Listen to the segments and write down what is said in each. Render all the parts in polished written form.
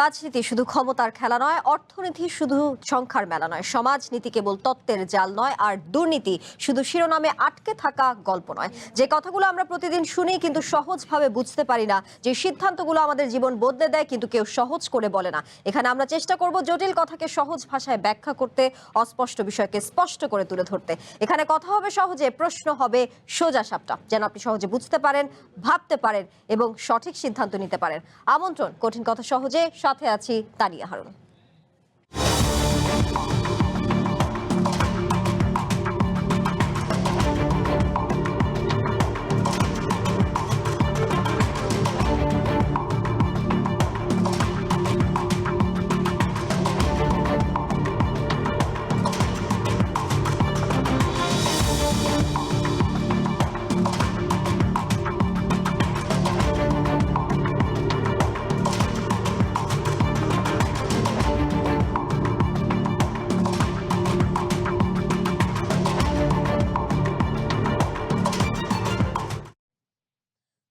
রাজনীতি শুধু ক্ষমতার খেলা নয়, অর্থনীতি শুধু সংখ্যার মেলা নয়, সমাজনীতি কেবল তত্ত্বের জাল নয়, আর দুর্নীতি শুধু শিরোনামে আটকে থাকা গল্প নয়। যে কথাগুলো আমরা প্রতিদিন শুনি কিন্তু সহজভাবে বুঝতে পারি না, যে সিদ্ধান্তগুলো আমাদের জীবন বদলে দেয় কিন্তু কেউ সহজ করে বলে না। এখানে আমরা চেষ্টা করব জটিল কথাকে সহজ ভাষায় ব্যাখ্যা করতে, অস্পষ্ট বিষয়কে স্পষ্ট করে তুলে ধরতে। এখানে কথা হবে সহজে, প্রশ্ন হবে সোজা সাপটা, যেন আপনি সহজে বুঝতে পারেন, ভাবতে পারেন এবং সঠিক সিদ্ধান্ত নিতে পারেন। আমন্ত্রণ কঠিন কথা সহজে, সাথে আছি তানিয়া হারুন।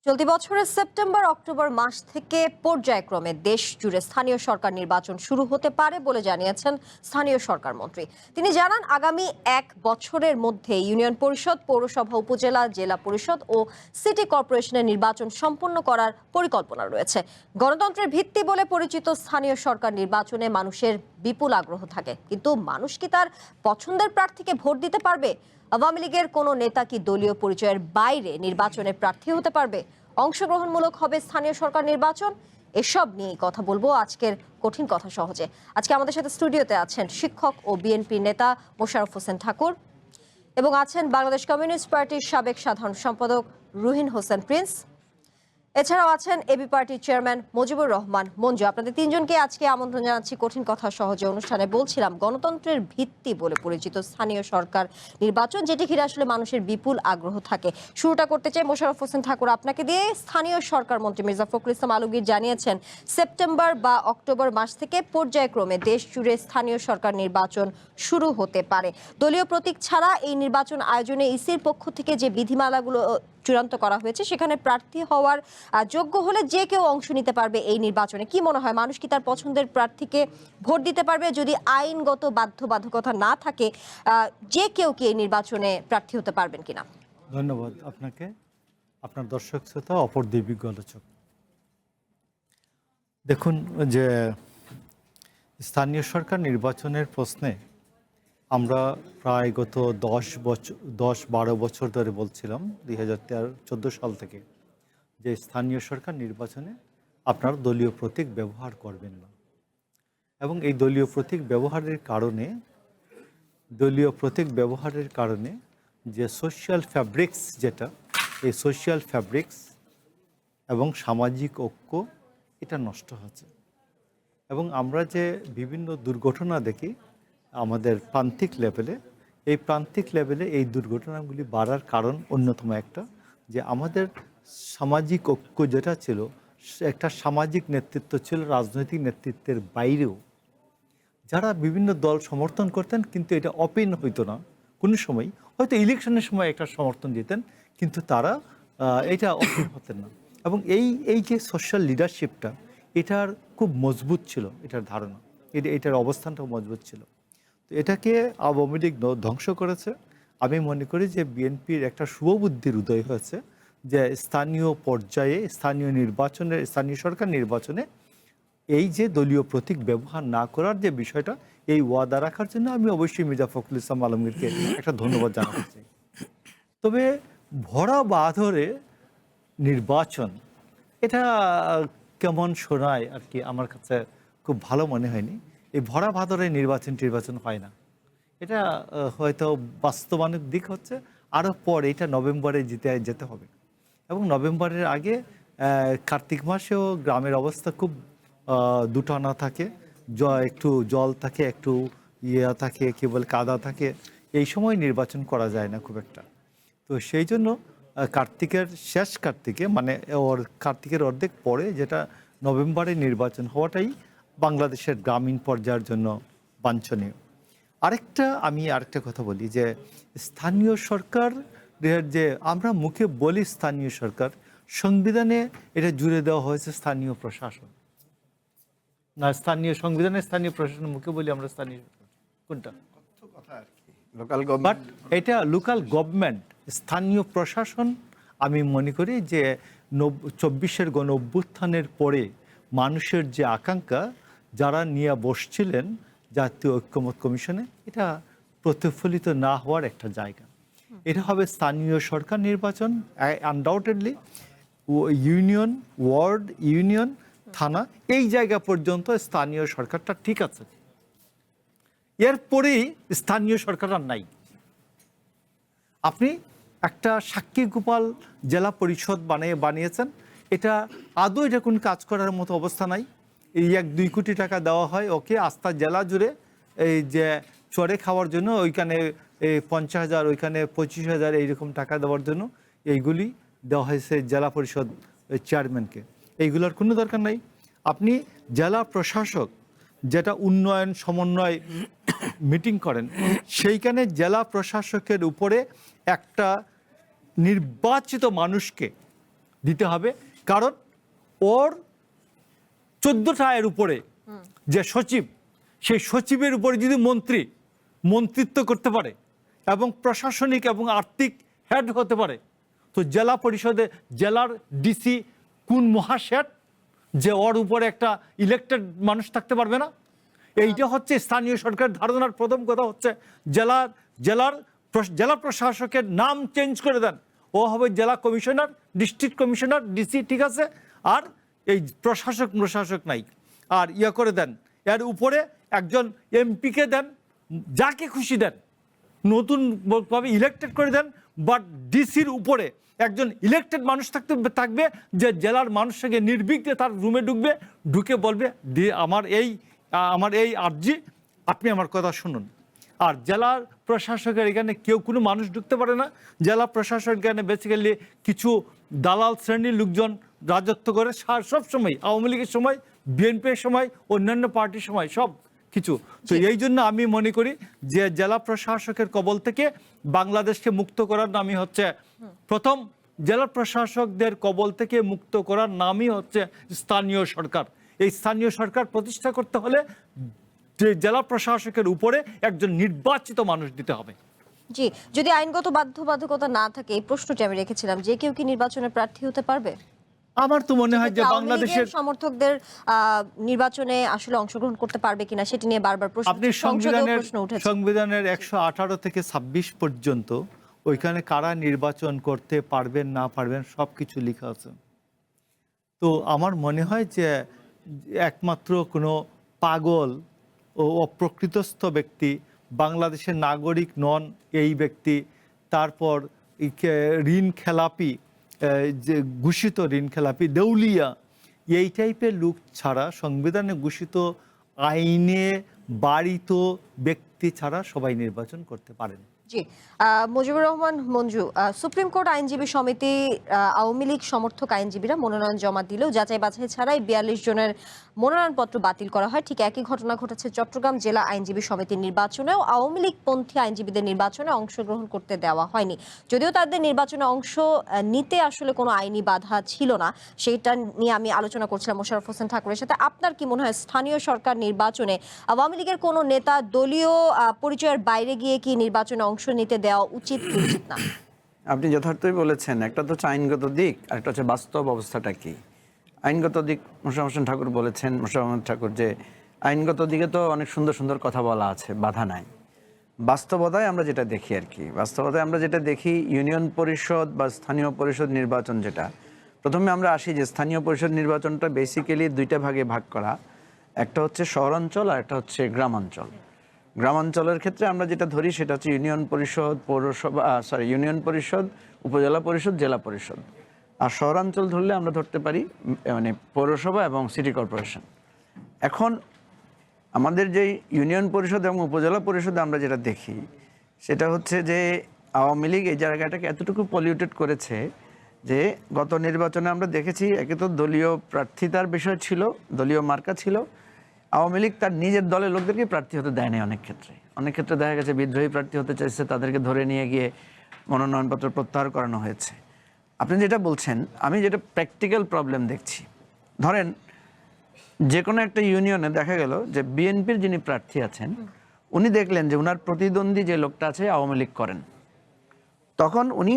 চলতি বছরের সেপ্টেম্বর অক্টোবর মাস থেকে পর্যায়ক্রমে দেশ জুড়ে স্থানীয় সরকার নির্বাচন শুরু হতে পারে বলে জানিয়েছেন স্থানীয় সরকার মন্ত্রী। তিনি জানান, আগামী 1 বছরের মধ্যে ইউনিয়ন পরিষদ, পৌরসভা, উপজেলা, জেলা পরিষদ ও সিটি কর্পোরেশনের নির্বাচন সম্পন্ন করার পরিকল্পনা রয়েছে। গণতন্ত্রের ভিত্তি বলে পরিচিত স্থানীয় সরকার নির্বাচনে মানুষের বিপুল আগ্রহ থাকে, কিন্তু মানুষ কি তার পছন্দের প্রার্থীকে ভোট দিতে পারবে? আওয়ামী লীগের কোনো নেতা কি দলীয় পরিচয়ের বাইরে নির্বাচনে প্রার্থী হতে পারবে? অংশগ্রহণমূলক হবে স্থানীয় সরকার নির্বাচন? এসব নিয়ে কথা বলবো আজকের কঠিন কথা সহজে। আজকে আমাদের সাথে স্টুডিওতে আছেন শিক্ষক ও বিএনপি নেতা মোশাররফ হোসেন ঠাকুর, এবং আছেন বাংলাদেশ কমিউনিস্ট পার্টির সাবেক সাধারণ সম্পাদক রুহিন হোসেন প্রিন্স। এছাড়াও আছেন এবি পার্টির চেয়ারম্যান মুজিবুর রহমান মঞ্জু। আপনাদের তিনজনকে আজকে আমন্ত্রণ জানাচ্ছি কঠিন কথা সহজে অনুষ্ঠানে। বলছিলাম, গণতন্ত্রের ভিত্তি বলে পরিচিত স্থানীয় সরকার নির্বাচন, যেটি ঘিরে আসলে মানুষের বিপুল আগ্রহ থাকে। শুরুটা করতে চাই মোশাররফ হোসেন ঠাকুর আপনাকে দিয়ে। স্থানীয় সরকার মন্ত্রী মির্জা ফখরুল ইসলাম আলমগীর জানিয়েছেন, সেপ্টেম্বর বা অক্টোবর মাস থেকে পর্যায়ক্রমে দেশ জুড়ে স্থানীয় সরকার নির্বাচন শুরু হতে পারে। দলীয় প্রতীক ছাড়া এই নির্বাচন আয়োজনে ইসির পক্ষ থেকে যে বিধিমালাগুলো চূড়ান্ত করা হয়েছে, সেখানে প্রার্থী হওয়ার যোগ্য হলে যে কেউ অংশ নিতে পারবে এই নির্বাচনে। কি মনে হয়, মানুষ কি তার পছন্দের প্রার্থীকে ভোট দিতে পারবে? যদি আইনগত বাধ্যবাধকতা না থাকে, যে কেউ কি এই নির্বাচনে প্রার্থী হতে পারবেন কিনা? ধন্যবাদ আপনাকে, আপনার দর্শক শ্রোতা, অপর দিব্যজ্ঞ আলোচক। দেখুন, যে স্থানীয় সরকার নির্বাচনের প্রশ্নে আমরা প্রায় গত 10-12 বছর ধরে বলছিলাম, 2014 সাল থেকে, যে স্থানীয় সরকার নির্বাচনে আপনার দলীয় প্রতীক ব্যবহার করবেন না। এবং এই দলীয় প্রতীক ব্যবহারের কারণে যে সোশ্যাল ফ্যাব্রিক্স, যেটা এই সোশ্যাল ফ্যাব্রিক্স এবং সামাজিক ঐক্য, এটা নষ্ট হচ্ছে। এবং আমরা যে বিভিন্ন দুর্ঘটনা দেখি আমাদের প্রান্তিক লেভেলে, এই দুর্ঘটনাগুলি বাড়ার কারণ অন্যতম একটা, যে আমাদের সামাজিক ঐক্য যেটা ছিল, একটা সামাজিক নেতৃত্ব ছিল রাজনৈতিক নেতৃত্বের বাইরেও, যারা বিভিন্ন দল সমর্থন করতেন, কিন্তু এটা ওপেন হইতো না। কোনো সময় হয়তো ইলেকশনের সময় একটা সমর্থন দিতেন, কিন্তু তারা এটা ওপেন হতেন না। এবং এই যে সোশ্যাল লিডারশিপটা, এটার খুব মজবুত ছিল, এটার ধারণা, এটার অবস্থানটাও মজবুত ছিল। তো এটাকে আওয়ামী লীগ ধ্বংস করেছে। আমি মনে করি যে বিএনপির একটা শুভবুদ্ধির উদয় হয়েছে, যে স্থানীয় পর্যায়ে স্থানীয় সরকার নির্বাচনে এই যে দলীয় প্রতীক ব্যবহার না করার যে বিষয়টা, এই ওয়াদা রাখার জন্য আমি অবশ্যই মির্জা ফখরুল ইসলাম আলমগীরকে একটা ধন্যবাদ জানাতে চাই। তবে ভরা বাঁধরে নির্বাচন, এটা কেমন শোনায় আর কি, আমার কাছে খুব ভালো মনে হয়নি। এই ভরা বাঁধরে নির্বাচন হয় না। এটা হয়তো বাস্তবায়নের দিক হচ্ছে আরও পরে, এটা নভেম্বরে যেতে হবে। এবং নভেম্বরের আগে কার্তিক মাসেও গ্রামের অবস্থা খুব দুটানা থাকে, একটু জল থাকে, একটু থাকে, কি বলে, কাদা থাকে। এই সময় নির্বাচন করা যায় না খুব একটা। তো সেই জন্য শেষ কার্তিকে, মানে কার্তিকের অর্ধেক পরে, যেটা নভেম্বরে নির্বাচন হওয়াটাই বাংলাদেশের গ্রামীণ পর্যায়ের জন্য বাঞ্ছনীয়। আমি আরেকটা কথা বলি, যে স্থানীয় সরকার, যে আমরা মুখে বলি স্থানীয় সরকার, সংবিধানে এটা জুড়ে দেওয়া হয়েছে স্থানীয় প্রশাসন। না স্থানীয় সংবিধানে স্থানীয় প্রশাসনের মুখে বলি আমরা স্থানীয় কোনটা, লোকাল বাট গভর্নমেন্ট। এটা লোকাল গভর্নমেন্ট, স্থানীয় প্রশাসন। আমি মনে করি যে 24-এর গণ অভ্যুত্থানের পরে মানুষের যে আকাঙ্ক্ষা যারা নিয়ে বসছিলেন জাতীয় ঐক্যমত্য কমিশনে, এটা প্রতিফলিত না হওয়ার একটা জায়গা। এটা হবে স্থানীয় সরকার নির্বাচন আনডাউটেডলি, ইউনিয়ন, ওয়ার্ড, ইউনিয়ন, থানা, এই জায়গা পর্যন্ত স্থানীয় সরকারটা ঠিক আছে। এরপরেই স্থানীয় সরকার আর নাই। আপনি একটা সাক্ষী গোপাল জেলা পরিষদ বানিয়েছেন, এটা আদৌ এটা কোনো কাজ করার মতো অবস্থা নাই। এই 1-2 কোটি টাকা দেওয়া হয় ওকে আস্থা জেলা জুড়ে, এই যে চড়ে খাওয়ার জন্য ওইখানে 50,000, ওইখানে 25,000 এইরকম টাকা দেওয়ার জন্য এইগুলি দেওয়া হয়েছে জেলা পরিষদ চেয়ারম্যানকে। এইগুলোর কোনো দরকার নাই। আপনি জেলা প্রশাসক যেটা উন্নয়ন সমন্বয় মিটিং করেন, সেইখানে জেলা প্রশাসকের উপরে একটা নির্বাচিত মানুষকে দিতে হবে, কারণ ওর 14টা এর উপরে যে সচিব, সেই সচিবের উপরে যদি মন্ত্রিত্ব করতে পারে এবং প্রশাসনিক এবং আর্থিক হেড হতে পারে, তো জেলা পরিষদে জেলার ডিসি কোন মহাশেড যে ওর উপরে একটা ইলেক্টেড মানুষ থাকতে পারবে না? এইটা হচ্ছে স্থানীয় সরকারের ধারণার প্রথম কথা হচ্ছে জেলা প্রশাসকের নাম চেঞ্জ করে দেন, ও হবে জেলা কমিশনার, ডিস্ট্রিক্ট কমিশনার, ডিসি, ঠিক আছে, আর এই প্রশাসক নাই। আর করে দেন এর উপরে একজন এমপিকে দেন, যাকে খুশি দেন, নতুনভাবে ইলেক্টেড করে দেন, বাট ডিসির উপরে একজন ইলেক্টেড মানুষ থাকবে যে জেলার মানুষকে নির্বিঘ্নে তার রুমে ঢুকে বলবে আমার এই আর্জি, আপনি আমার কথা শুনুন। আর জেলার প্রশাসকের এখানে কেউ কোনো মানুষ ঢুকতে পারে না। জেলা প্রশাসক এখানে বেসিক্যালি কিছু দালাল শ্রেণীর লোকজন রাজত্ব করে সব সময়, আওয়ামী লীগের সময়, বিএনপির সময়, অন্যান্য পার্টির সময়, সব কিছু। তো এই জন্য আমি মনে করি যে জেলা প্রশাসকের কবল থেকে বাংলাদেশকে মুক্ত করার নামই হচ্ছে প্রথম, জেলা প্রশাসকদের কবল থেকে মুক্ত করার নামই হচ্ছে স্থানীয় সরকার। এই স্থানীয় সরকার প্রতিষ্ঠা করতে হলে যে জেলা প্রশাসকের উপরে একজন নির্বাচিত মানুষ দিতে হবে। জি, যদি আইনগত বাধ্যবাধকতা না থাকে, এই প্রশ্নটি আমি রেখেছিলাম, যে কেউ কি নির্বাচনে প্রার্থী হতে পারবে? আমার তো মনে হয় যে বাংলাদেশের সমর্থকদের নির্বাচনে আসলে অংশগ্রহণ করতে পারবে কিনা সেটি নিয়ে বারবার আপনি সংবিধানের 118 থেকে 26 পর্যন্ত ওইখানে কারা নির্বাচন করতে পারবেন না পারবেন সবকিছু লেখা আছে। তো আমার মনে হয় যে একমাত্র কোনো পাগল ও অপ্রকৃতস্থ ব্যক্তি, বাংলাদেশের নাগরিক নন এই ব্যক্তি, তারপর ঋণ খেলাপি, যে ঘোষিত ঋণ খেলাপি, দেউলিয়া, এই টাইপের লোক ছাড়া, সংবিধানে ঘোষিত আইনে বাড়িত ব্যক্তি ছাড়া সবাই নির্বাচন করতে পারেন। জি, মুজিবুর রহমান মঞ্জু, সুপ্রিম কোর্ট আইনজীবী সমিতি আওয়ামী লীগ সমর্থক আইনজীবীরা মনোনয়ন জমা দিলেও যাচাই বাছাই ছাড়াই 42 জনের মনোনয়নপত্র বাতিল করা হয়। ঠিক একই ঘটনা ঘটেছে চট্টগ্রাম জেলা আইনজীবী সমিতির নির্বাচনেও। আওয়ামী লীগ পন্থী আইনজীবীদের নির্বাচনে অংশগ্রহণ করতে দেওয়া হয়নি, যদিও তাদের নির্বাচনে অংশ নিতে আসলে কোনো আইনি বাধা ছিল না। সেটা নিয়ে আমি আলোচনা করছিলাম মোশাররফ হোসেন ঠাকুরের সাথে। আপনার কি মনে হয় স্থানীয় সরকার নির্বাচনে আওয়ামী লীগের কোনো নেতা দলীয় পরিচয়ের বাইরে গিয়ে কি নির্বাচনে অংশ নিতে দেওয়া উচিত কি উচিত না? আপনি যথার্থই বলেছেন। একটা তো হচ্ছে আইনগত দিক, আর একটা হচ্ছে বাস্তব অবস্থাটা কি। আইনগত দিক মোশাররফ হোসেন ঠাকুর বলেছেন, মোশাররফ ঠাকুর, যে আইনগত দিকে তো অনেক সুন্দর সুন্দর কথা বলা আছে, বাধা নাই। বাস্তবতায় আমরা যেটা দেখি আর কি, বাস্তবতায় আমরা যেটা দেখি, ইউনিয়ন পরিষদ বা স্থানীয় পরিষদ নির্বাচন, যেটা প্রথমে আমরা আসি যে স্থানীয় পরিষদ নির্বাচনটা বেসিক্যালি দুইটা ভাগে ভাগ করা। একটা হচ্ছে শহরাঞ্চল আর একটা হচ্ছে গ্রামাঞ্চল। গ্রামাঞ্চলের ক্ষেত্রে আমরা যেটা ধরি সেটা হচ্ছে ইউনিয়ন পরিষদ, ইউনিয়ন পরিষদ, উপজেলা পরিষদ, জেলা পরিষদ। আর শহরাঞ্চল ধরলে আমরা ধরতে পারি মানে পৌরসভা এবং সিটি কর্পোরেশন। এখন আমাদের যে ইউনিয়ন পরিষদ এবং উপজেলা পরিষদে আমরা যেটা দেখি সেটা হচ্ছে যে আওয়ামী লীগ এই জায়গাটাকে এতটুকু পলিউটেড করেছে যে গত নির্বাচনে আমরা দেখেছি, একে তো দলীয় প্রার্থিতার বিষয় ছিল, দলীয় মার্কা ছিল। আওয়ামী লীগ তার নিজের দলের লোকদেরকে প্রার্থী হতে দেয় না। অনেক ক্ষেত্রে দেখা গেছে বিদ্রোহী প্রার্থী হতে চাইছে, তাদেরকে ধরে নিয়ে গিয়ে মনোনয়নপত্র প্রত্যাহার করানো হয়েছে। আপনি যেটা বলছেন, আমি যেটা প্র্যাকটিক্যাল প্রবলেম দেখছি, ধরেন যে কোনো একটা ইউনিয়নে দেখা গেল যে বিএনপির যিনি প্রার্থী আছেন উনি দেখলেন যে উনার প্রতিদ্বন্দ্বী যে লোকটা আছে আওয়ামী লীগ করেন, তখন উনি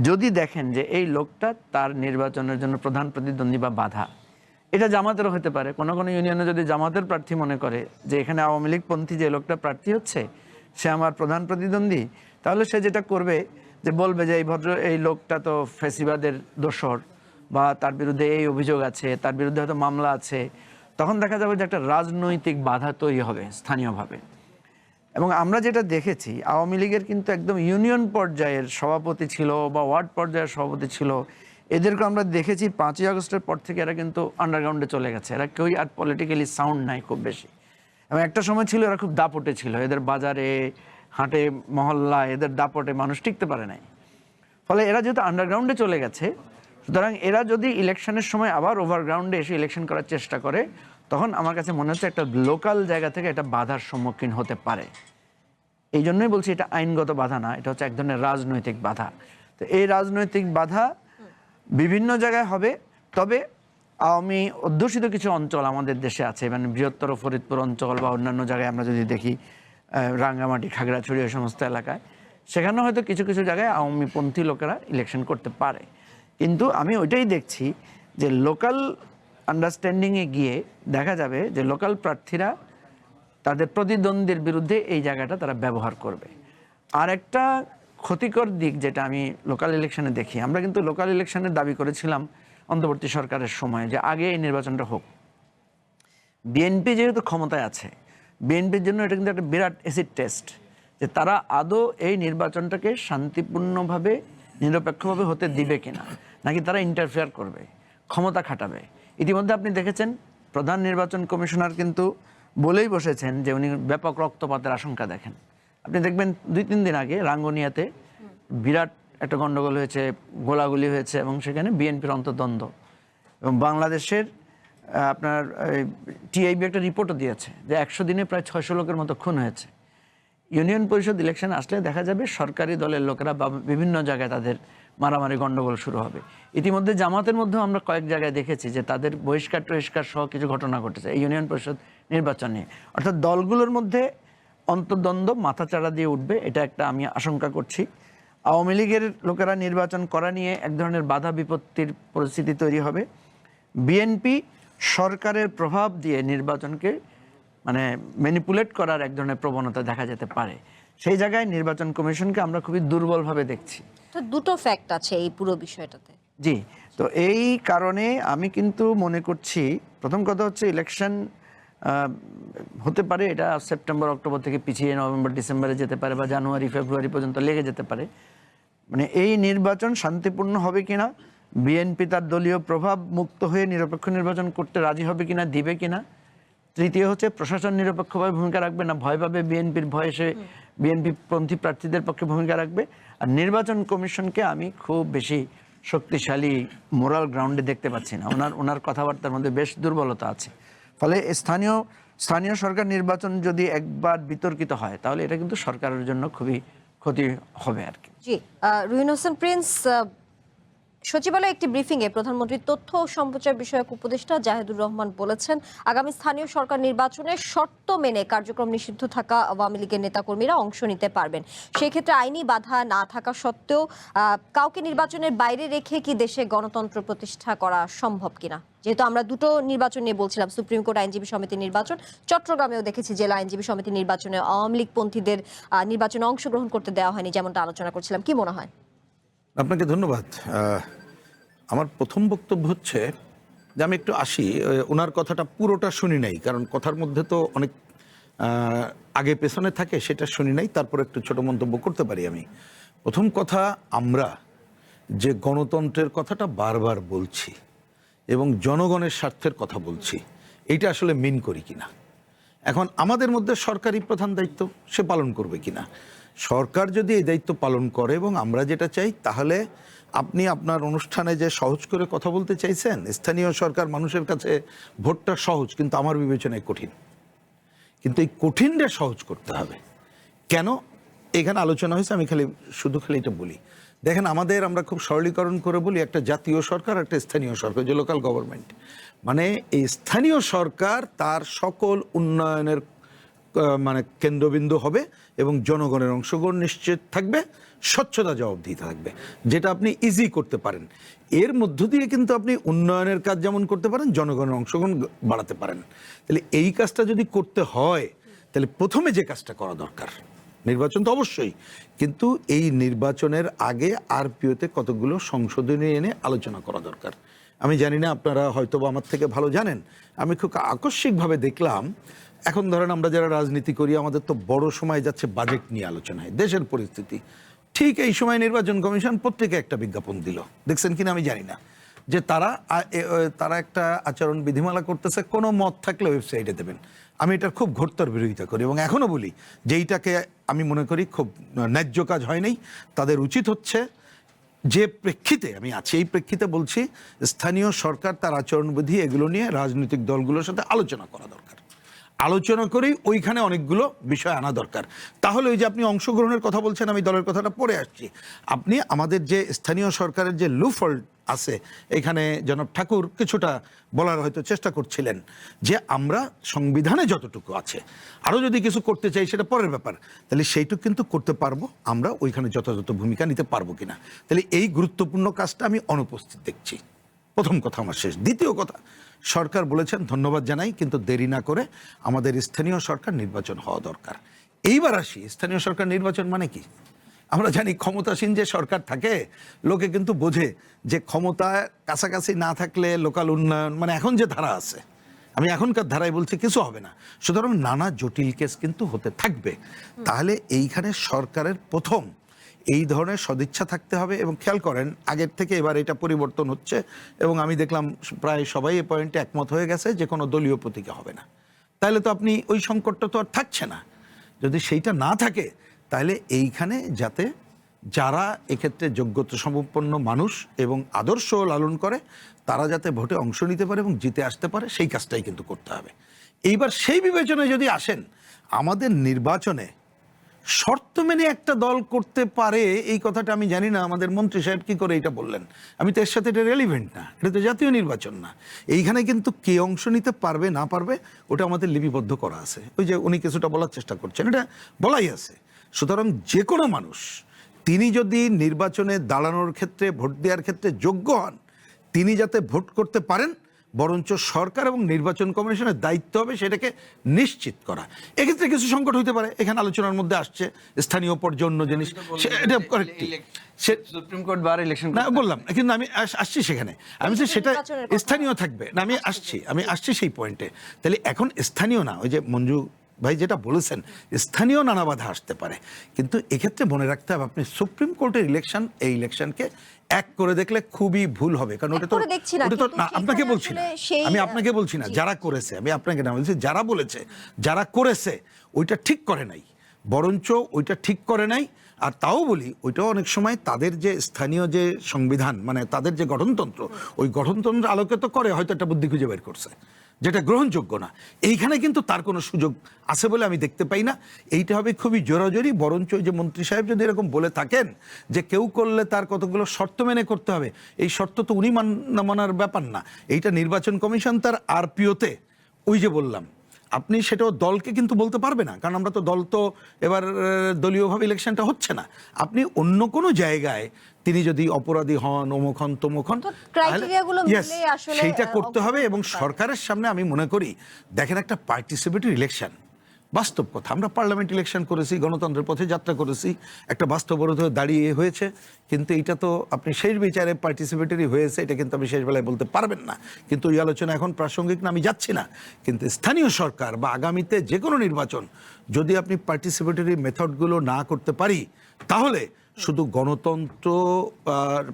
যদি দেখেন যে এই লোকটা তার নির্বাচনের জন্য প্রধান প্রতিদ্বন্দ্বী বা বাধা, এটা জামাতেরও হতে পারে। কোনো কোনো ইউনিয়নে যদি জামাতের প্রার্থী মনে করে যে এখানে আওয়ামী লীগ পন্থী যে লোকটা প্রার্থী হচ্ছে সে আমার প্রধান প্রতিদ্বন্দ্বী, তাহলে সে যেটা করবে যে বলবে যে এই লোকটা তো ফ্যাসিবাদের দোসর, বা তার বিরুদ্ধে এই অভিযোগ আছে, তার বিরুদ্ধে হয়তো মামলা আছে। তখন দেখা যাবে যে একটা রাজনৈতিক বাধা তৈরি হবে স্থানীয়ভাবে। এবং আমরা যেটা দেখেছি আওয়ামী লীগের কিন্তু একদম ইউনিয়ন পর্যায়ের সভাপতি ছিল বা ওয়ার্ড পর্যায়ের সভাপতি ছিল, এদেরকে আমরা দেখেছি 5ই আগস্টের পর থেকে এরা কিন্তু আন্ডারগ্রাউন্ডে চলে গেছে। এরা কেউই আর পলিটিক্যালি সাউন্ড নাই খুব বেশি। এবং একটা সময় ছিল এরা খুব দাপটে ছিল, এদের বাজারে হাটে মহল্লা এদের দাপটে মানুষ টিকতে পারে নাই। ফলে এরা যেহেতু আন্ডারগ্রাউন্ডে চলে গেছে, সুতরাং এরা যদি ইলেকশনের সময় আবার ওভারগ্রাউন্ডে এসে ইলেকশন করার চেষ্টা করে, তখন আমার কাছে মনে হচ্ছে একটা লোকাল জায়গা থেকে এটা বাধার সম্মুখীন হতে পারে। এই জন্যই বলছি এটা আইনগত বাধা না, এটা হচ্ছে এক ধরনের রাজনৈতিক বাধা। তো এই রাজনৈতিক বাধা বিভিন্ন জায়গায় হবে। তবে আওয়ামী অধ্যুষিত কিছু অঞ্চল আমাদের দেশে আছে, মানে বৃহত্তর ফরিদপুর অঞ্চল বা অন্যান্য জায়গায় আমরা যদি দেখি রাঙ্গামাটি, খাগড়াছড়ি, ওই সমস্ত এলাকায়, সেখানে হয়তো কিছু কিছু জায়গায় আওয়ামীপন্থী লোকেরা ইলেকশন করতে পারে। কিন্তু আমি ওইটাই দেখছি যে লোকাল আন্ডারস্ট্যান্ডিংয়ে গিয়ে দেখা যাবে যে লোকাল প্রার্থীরা তাদের প্রতিদ্বন্দ্বীর বিরুদ্ধে এই জায়গাটা তারা ব্যবহার করবে। আর একটা ক্ষতিকর দিক যেটা আমি লোকাল ইলেকশনে দেখি, আমরা কিন্তু লোকাল ইলেকশনের দাবি করেছিলাম অন্তর্বর্তী সরকারের সময় যে আগে এই নির্বাচনটা হোক। বিএনপি যেহেতু ক্ষমতায় আছে, বিএনপির জন্য এটা কিন্তু একটা বিরাট অ্যাসিড টেস্ট যে তারা আদৌ এই নির্বাচনটাকে শান্তিপূর্ণভাবে নিরপেক্ষভাবে হতে দিবে কিনা, নাকি তারা ইন্টারফেয়ার করবে, ক্ষমতা খাটাবে। ইতিমধ্যে আপনি দেখেছেন প্রধান নির্বাচন কমিশনার কিন্তু বলেই বসেছেন যে উনি ব্যাপক রক্তপাতের আশঙ্কা দেখেন। আপনি দেখবেন 2-3 দিন আগে রাঙ্গুনিয়াতে বিরাট একটা গন্ডগোল হয়েছে, গোলাগুলি হয়েছে, এবং সেখানে বিএনপির অন্তর্দ্বন্দ্ব। এবং বাংলাদেশের আপনার টিআইবি একটা রিপোর্টও দিয়েছে যে 100 দিনে প্রায় 600 লোকের মতো খুন হয়েছে। ইউনিয়ন পরিষদ ইলেকশন আসলে দেখা যাবে সরকারি দলের লোকেরা বা বিভিন্ন জায়গায় তাদের মারামারি গন্ডগোল শুরু হবে। ইতিমধ্যে জামাতের মধ্যেও আমরা কয়েক জায়গায় দেখেছি যে তাদের বহিষ্কার সহ কিছু ঘটনা ঘটেছে এই ইউনিয়ন পরিষদ নির্বাচন নিয়ে। অর্থাৎ দলগুলোর মধ্যে অন্তর্দ্বন্দ্ব মাথাচাড়া দিয়ে উঠবে, এটা একটা আমি আশঙ্কা করছি। আওয়ামী লীগের লোকেরা নির্বাচন করা নিয়ে এক ধরনের বাধা বিপত্তির পরিস্থিতি তৈরি হবে। বিএনপি সরকারের প্রভাব দিয়ে নির্বাচনকে মানে ম্যানিপুলেট করার এক ধরনের প্রবণতা দেখা যেতে পারে। সেই জায়গায় নির্বাচন কমিশনকে আমরা খুবই দুর্বলভাবে দেখছি। তো দুটো ফ্যাক্ট আছে এই পুরো বিষয়টাতে। জি, তো এই কারণে আমি কিন্তু মনে করছি প্রথম কথা হচ্ছে ইলেকশন হতে পারে এটা সেপ্টেম্বর অক্টোবর থেকে পিছিয়ে নভেম্বর ডিসেম্বরে যেতে পারে, বা জানুয়ারি ফেব্রুয়ারি পর্যন্ত লেগে যেতে পারে। মানে এই নির্বাচন শান্তিপূর্ণ হবে কিনা, বিএনপি তার দলীয় প্রভাব মুক্ত হয়ে নিরপেক্ষ নির্বাচন করতে রাজি হবে কিনা, দিবে কিনা। তৃতীয় হচ্ছে প্রশাসন নিরপেক্ষভাবে ভূমিকা রাখবে না ভয় পাবে বিএনপির ভয়ে সে বিএনপি পন্থী প্রার্থীদের পক্ষে ভূমিকা রাখবে। আর নির্বাচন কমিশনকে আমি খুব বেশি শক্তিশালী মোরাল গ্রাউন্ডে দেখতে পাচ্ছি না। ওনার কথাবার্তার মধ্যে বেশ দুর্বলতা আছে। ফলে স্থানীয় সরকার নির্বাচন যদি একবার বিতর্কিত হয় তাহলে এটা কিন্তু সরকারের জন্য খুবই ক্ষতি হবে আর কি। জি, রুহিন হোসেন প্রিন্স, সচিবালয়ে একটি ব্রিফিংয়ে প্রধানমন্ত্রীর তথ্য ও সম্প্রচার বিষয়ক উপদেষ্টা জাহেদুর রহমান বলেছেন, আগামী স্থানীয় সরকার নির্বাচনে শর্ত মেনে কার্যক্রম নিষিদ্ধ থাকা আওয়ামী লীগের নেতাকর্মীরা অংশ নিতে পারবেন। সেই ক্ষেত্রে আইনি বাধা না থাকা সত্ত্বেও কাউকে নির্বাচনের বাইরে রেখে কি দেশে গণতন্ত্র প্রতিষ্ঠা করা সম্ভব কিনা? যেহেতু আমরা দুটো নির্বাচন নিয়ে বলছিলাম, সুপ্রিম কোর্ট আইনজীবী সমিতির নির্বাচন, চট্টগ্রামেও দেখেছি জেলা আইনজীবী সমিতির নির্বাচনে আওয়ামী লীগ পন্থীদের নির্বাচনে অংশগ্রহণ করতে দেওয়া হয়নি, যেমনটা আলোচনা করছিলাম। কি মনে হয়? আপনাকে ধন্যবাদ। আমার প্রথম বক্তব্য হচ্ছে যে আমি একটু আসি, ওনার কথাটা পুরোটা শুনি নাই, কারণ কথার মধ্যে তো অনেক আগে পেছনে থাকে, সেটা শুনি নাই, তারপর একটু ছোট মন্তব্য করতে পারি আমি। প্রথম কথা, আমরা যে গণতন্ত্রের কথাটা বারবার বলছি এবং জনগণের স্বার্থের কথা বলছি, এইটা আসলে মিন করি কিনা। এখন আমাদের মধ্যে সরকারি প্রধান দায়িত্ব সে পালন করবে কিনা। সরকার যদি এই দায়িত্ব পালন করে এবং আমরা যেটা চাই, তাহলে আপনি আপনার অনুষ্ঠানে যে সহজ করে কথা বলতে চাইছেন, স্থানীয় সরকার মানুষের কাছে ভোটটা সহজ, কিন্তু আমার বিবেচনায় কঠিন। কিন্তু এই কঠিনটা সহজ করতে হবে। কেন এখানে আলোচনা হয়েছে, আমি খালি এটা বলি। দেখেন আমরা খুব সরলীকরণ করে বলি একটা জাতীয় সরকার, একটা স্থানীয় সরকার, যে লোকাল গভর্নমেন্ট। মানে এই স্থানীয় সরকার তার সকল উন্নয়নের মানে কেন্দ্রবিন্দু হবে এবং জনগণের অংশগ্রহণ নিশ্চিত থাকবে, স্বচ্ছতা জবাবদিহিতা থাকবে, যেটা আপনি ইজি করতে পারেন। এর মধ্য দিয়ে কিন্তু আপনি উন্নয়নের কাজ যেমন করতে পারেন, জনগণের অংশগ্রহণ বাড়াতে পারেন। তাহলে এই কাজটা যদি করতে হয়, তাহলে প্রথমে যে কাজটা করা দরকার, নির্বাচন তো অবশ্যই, কিন্তু এই নির্বাচনের আগে আরপিওতে কতগুলো সংশোধনী এনে আলোচনা করা দরকার। আমি জানি না, আপনারা হয়তো বা আমার থেকে ভালো জানেন, আমি খুব আকস্মিকভাবে দেখলাম, এখন ধরেন আমরা যারা রাজনীতি করি আমাদের তো বড় সময় যাচ্ছে বাজেট নিয়ে আলোচনায়, দেশের পরিস্থিতি। ঠিক এই সময় নির্বাচন কমিশন পত্রিকা একটা বিজ্ঞাপন দিল, দেখছেন কিনা আমি জানি না, যে তারা একটা আচরণ বিধিমালা করতেছে, কোনো মত থাকলে ওয়েবসাইটে দেবেন। আমি এটার খুব ঘোরতর বিরোধিতা করি এবং এখনও বলি যে এইটাকে আমি মনে করি খুব ন্যায্য কাজ হয় নাই। তাদের উচিত হচ্ছে, যে প্রেক্ষিতে আমি আছি এই প্রেক্ষিতে বলছি, স্থানীয় সরকার তার আচরণবিধি এগুলো নিয়ে রাজনৈতিক দলগুলোর সাথে আলোচনা করা দরকার। আলোচনা করেই ওইখানে অনেকগুলো বিষয় আনা দরকার। তাহলে ওই যে আপনি অংশগ্রহণের কথা বলছেন, আমি দলের কথাটা পরে আসছি। আপনি আমাদের যে স্থানীয় সরকারের যে লুফল আছে, এখানে জনাব ঠাকুর কিছুটা বলার হয়তো চেষ্টা করছিলেন, যে আমরা সংবিধানে যতটুকু আছে আরও যদি কিছু করতে চাই সেটা পরের ব্যাপার, তাহলে সেইটুকু কিন্তু করতে পারবো আমরা, ওইখানে যথাযথ ভূমিকা নিতে পারবো কিনা। তাহলে এই গুরুত্বপূর্ণ কাজটা আমি অনুপস্থিত দেখছি, প্রথম কথা আমার শেষ। দ্বিতীয় কথা, সরকার বলেছেন, ধন্যবাদ জানাই, কিন্তু দেরি না করে আমাদের স্থানীয় সরকার নির্বাচন হওয়া দরকার। এইবার আসি, স্থানীয় সরকার নির্বাচন মানে কি? আমরা জানি ক্ষমতাসীন যে সরকার থাকে, লোকে কিন্তু বোঝে যে ক্ষমতায় কাছাকাছি না থাকলে লোকাল উন্নয়ন, মানে এখন যে ধারা আছে, আমি এখনকার ধারায় বলছি, কিছু হবে না। সুতরাং নানা জটিল কেস কিন্তু হতে থাকবে। তাহলে এইখানে সরকারের প্রথম এই ধরনের সদিচ্ছা থাকতে হবে। এবং খেয়াল করেন, আগের থেকে এবার এটা পরিবর্তন হচ্ছে এবং আমি দেখলাম প্রায় সবাই এই পয়েন্টে একমত হয়ে গেছে যে কোনো দলীয় প্রতীকে হবে না। তাহলে তো আপনি ওই সংকটটা তো আর থাকছে না। যদি সেইটা না থাকে, তাহলে এইখানে যাতে যারা এক্ষেত্রে যোগ্যতা সম্পন্ন মানুষ এবং আদর্শ লালন করে, তারা যাতে ভোটে অংশ নিতে পারে এবং জিতে আসতে পারে, সেই কাজটাই কিন্তু করতে হবে। এইবার সেই বিবেচনায় যদি আসেন, আমাদের নির্বাচনে শর্ত মেনে একটা দল করতে পারে, এই কথাটা আমি জানি না আমাদের মন্ত্রী সাহেব কি করে এটা বললেন। আমি তো এর সাথে এটা রেলিভেন্ট না, এটা তো জাতীয় নির্বাচন না। এইখানে কিন্তু কে অংশ নিতে পারবে না পারবে ওটা আমাদের লিপিবদ্ধ করা আছে। ওই যে উনি কিছুটা বলার চেষ্টা করছেন, এটা বলাই আছে। সুতরাং যে কোনো মানুষ, তিনি যদি নির্বাচনে দাঁড়ানোর ক্ষেত্রে, ভোট দেওয়ার ক্ষেত্রে যোগ্য হন, তিনি যাতে ভোট করতে পারেন, বরঞ্চ সরকার এবং নির্বাচন কমিশনের দায়িত্ব হবে সেটাকে নিশ্চিত করা। এক্ষেত্রে কিছু সংকট হতে পারে, এখানে আলোচনার মধ্যে আসছে স্থানীয় পর্যায়ে অন্য জিনিস, এটা সুপ্রিম কোর্ট বার ইলেকশন না বললাম, কিন্তু আমি আসছি সেখানে, আমি যে সেটা স্থানীয় থাকবে না, আমি আসছি সেই পয়েন্টে। তাহলে এখন স্থানীয় না, ওই যে মঞ্জু ভাই যেটা বলেছেন, স্থানীয় নানা বাধা আসতে পারে, কিন্তু এক্ষেত্রে মনে রাখতে হবে, আপনি সুপ্রিম কোর্টের ইলেকশন, এই ইলেকশনকে এক করে দেখলে খুবই ভুল হবে। কারণ ওটা তো না, আপনাকে বলছি না, আমি আপনাকে বলছি না, যারা করেছে, আমি আপনাকে না বলছি, যারা বলেছে, যারা করেছে ওইটা ঠিক করে নাই, বরঞ্চ ওইটা ঠিক করে নাই। আর তাও বলি, ওইটাও অনেক সময় তাদের যে স্থানীয় যে সংবিধান, মানে তাদের যে গঠনতন্ত্র, ওই গঠনতন্ত্র আলোকে তো করে, হয়তো একটা বুদ্ধি খুঁজে বের করছে যেটা গ্রহণযোগ্য না। এইখানে কিন্তু তার কোনো সুযোগ আছে বলে আমি দেখতে পাই না। এইটা হবে খুবই জোরাজোরি। বরঞ্চ ওই যে মন্ত্রী সাহেব যদি এরকম বলে থাকেন যে কেউ করলে তার কতগুলো শর্ত মেনে করতে হবে, এই শর্ত তো উনি মানার ব্যাপার না, এইটা নির্বাচন কমিশন তার আরপিওতে, ওই যে বললাম, আপনি সেটাও দলকে কিন্তু বলতে পারবে না, কারণ আমরা তো দল তো এবার দলীয়ভাবে ইলেকশনটা হচ্ছে না। আপনি অন্য কোনো জায়গায় তিনি যদি অপরাধী হন, অমুক হন, তমুক হন, সেইটা করতে হবে। এবং সরকারের সামনে আমি মনে করি, দেখেন একটা পার্টিসিপেটরি ইলেকশন, বাস্তব কথা, আমরা পার্লামেন্ট ইলেকশন করেছি, গণতন্ত্রের পথে যাত্রা করেছি, একটা বাস্তবরোধ হয়ে দাঁড়িয়ে হয়েছে, কিন্তু এটা তো আপনি শেষ বিচারে পার্টিসিপেটরি হয়েছে, এটা কিন্তু আপনি শেষ বেলায় বলতে পারবেন না। কিন্তু এই আলোচনা এখন প্রাসঙ্গিক না, আমি যাচ্ছি না। কিন্তু স্থানীয় সরকার বা আগামীতে যে কোনো নির্বাচন যদি আপনি পার্টিসিপেটরি মেথডগুলো না করতে পারি, তাহলে শুধু গণতন্ত্র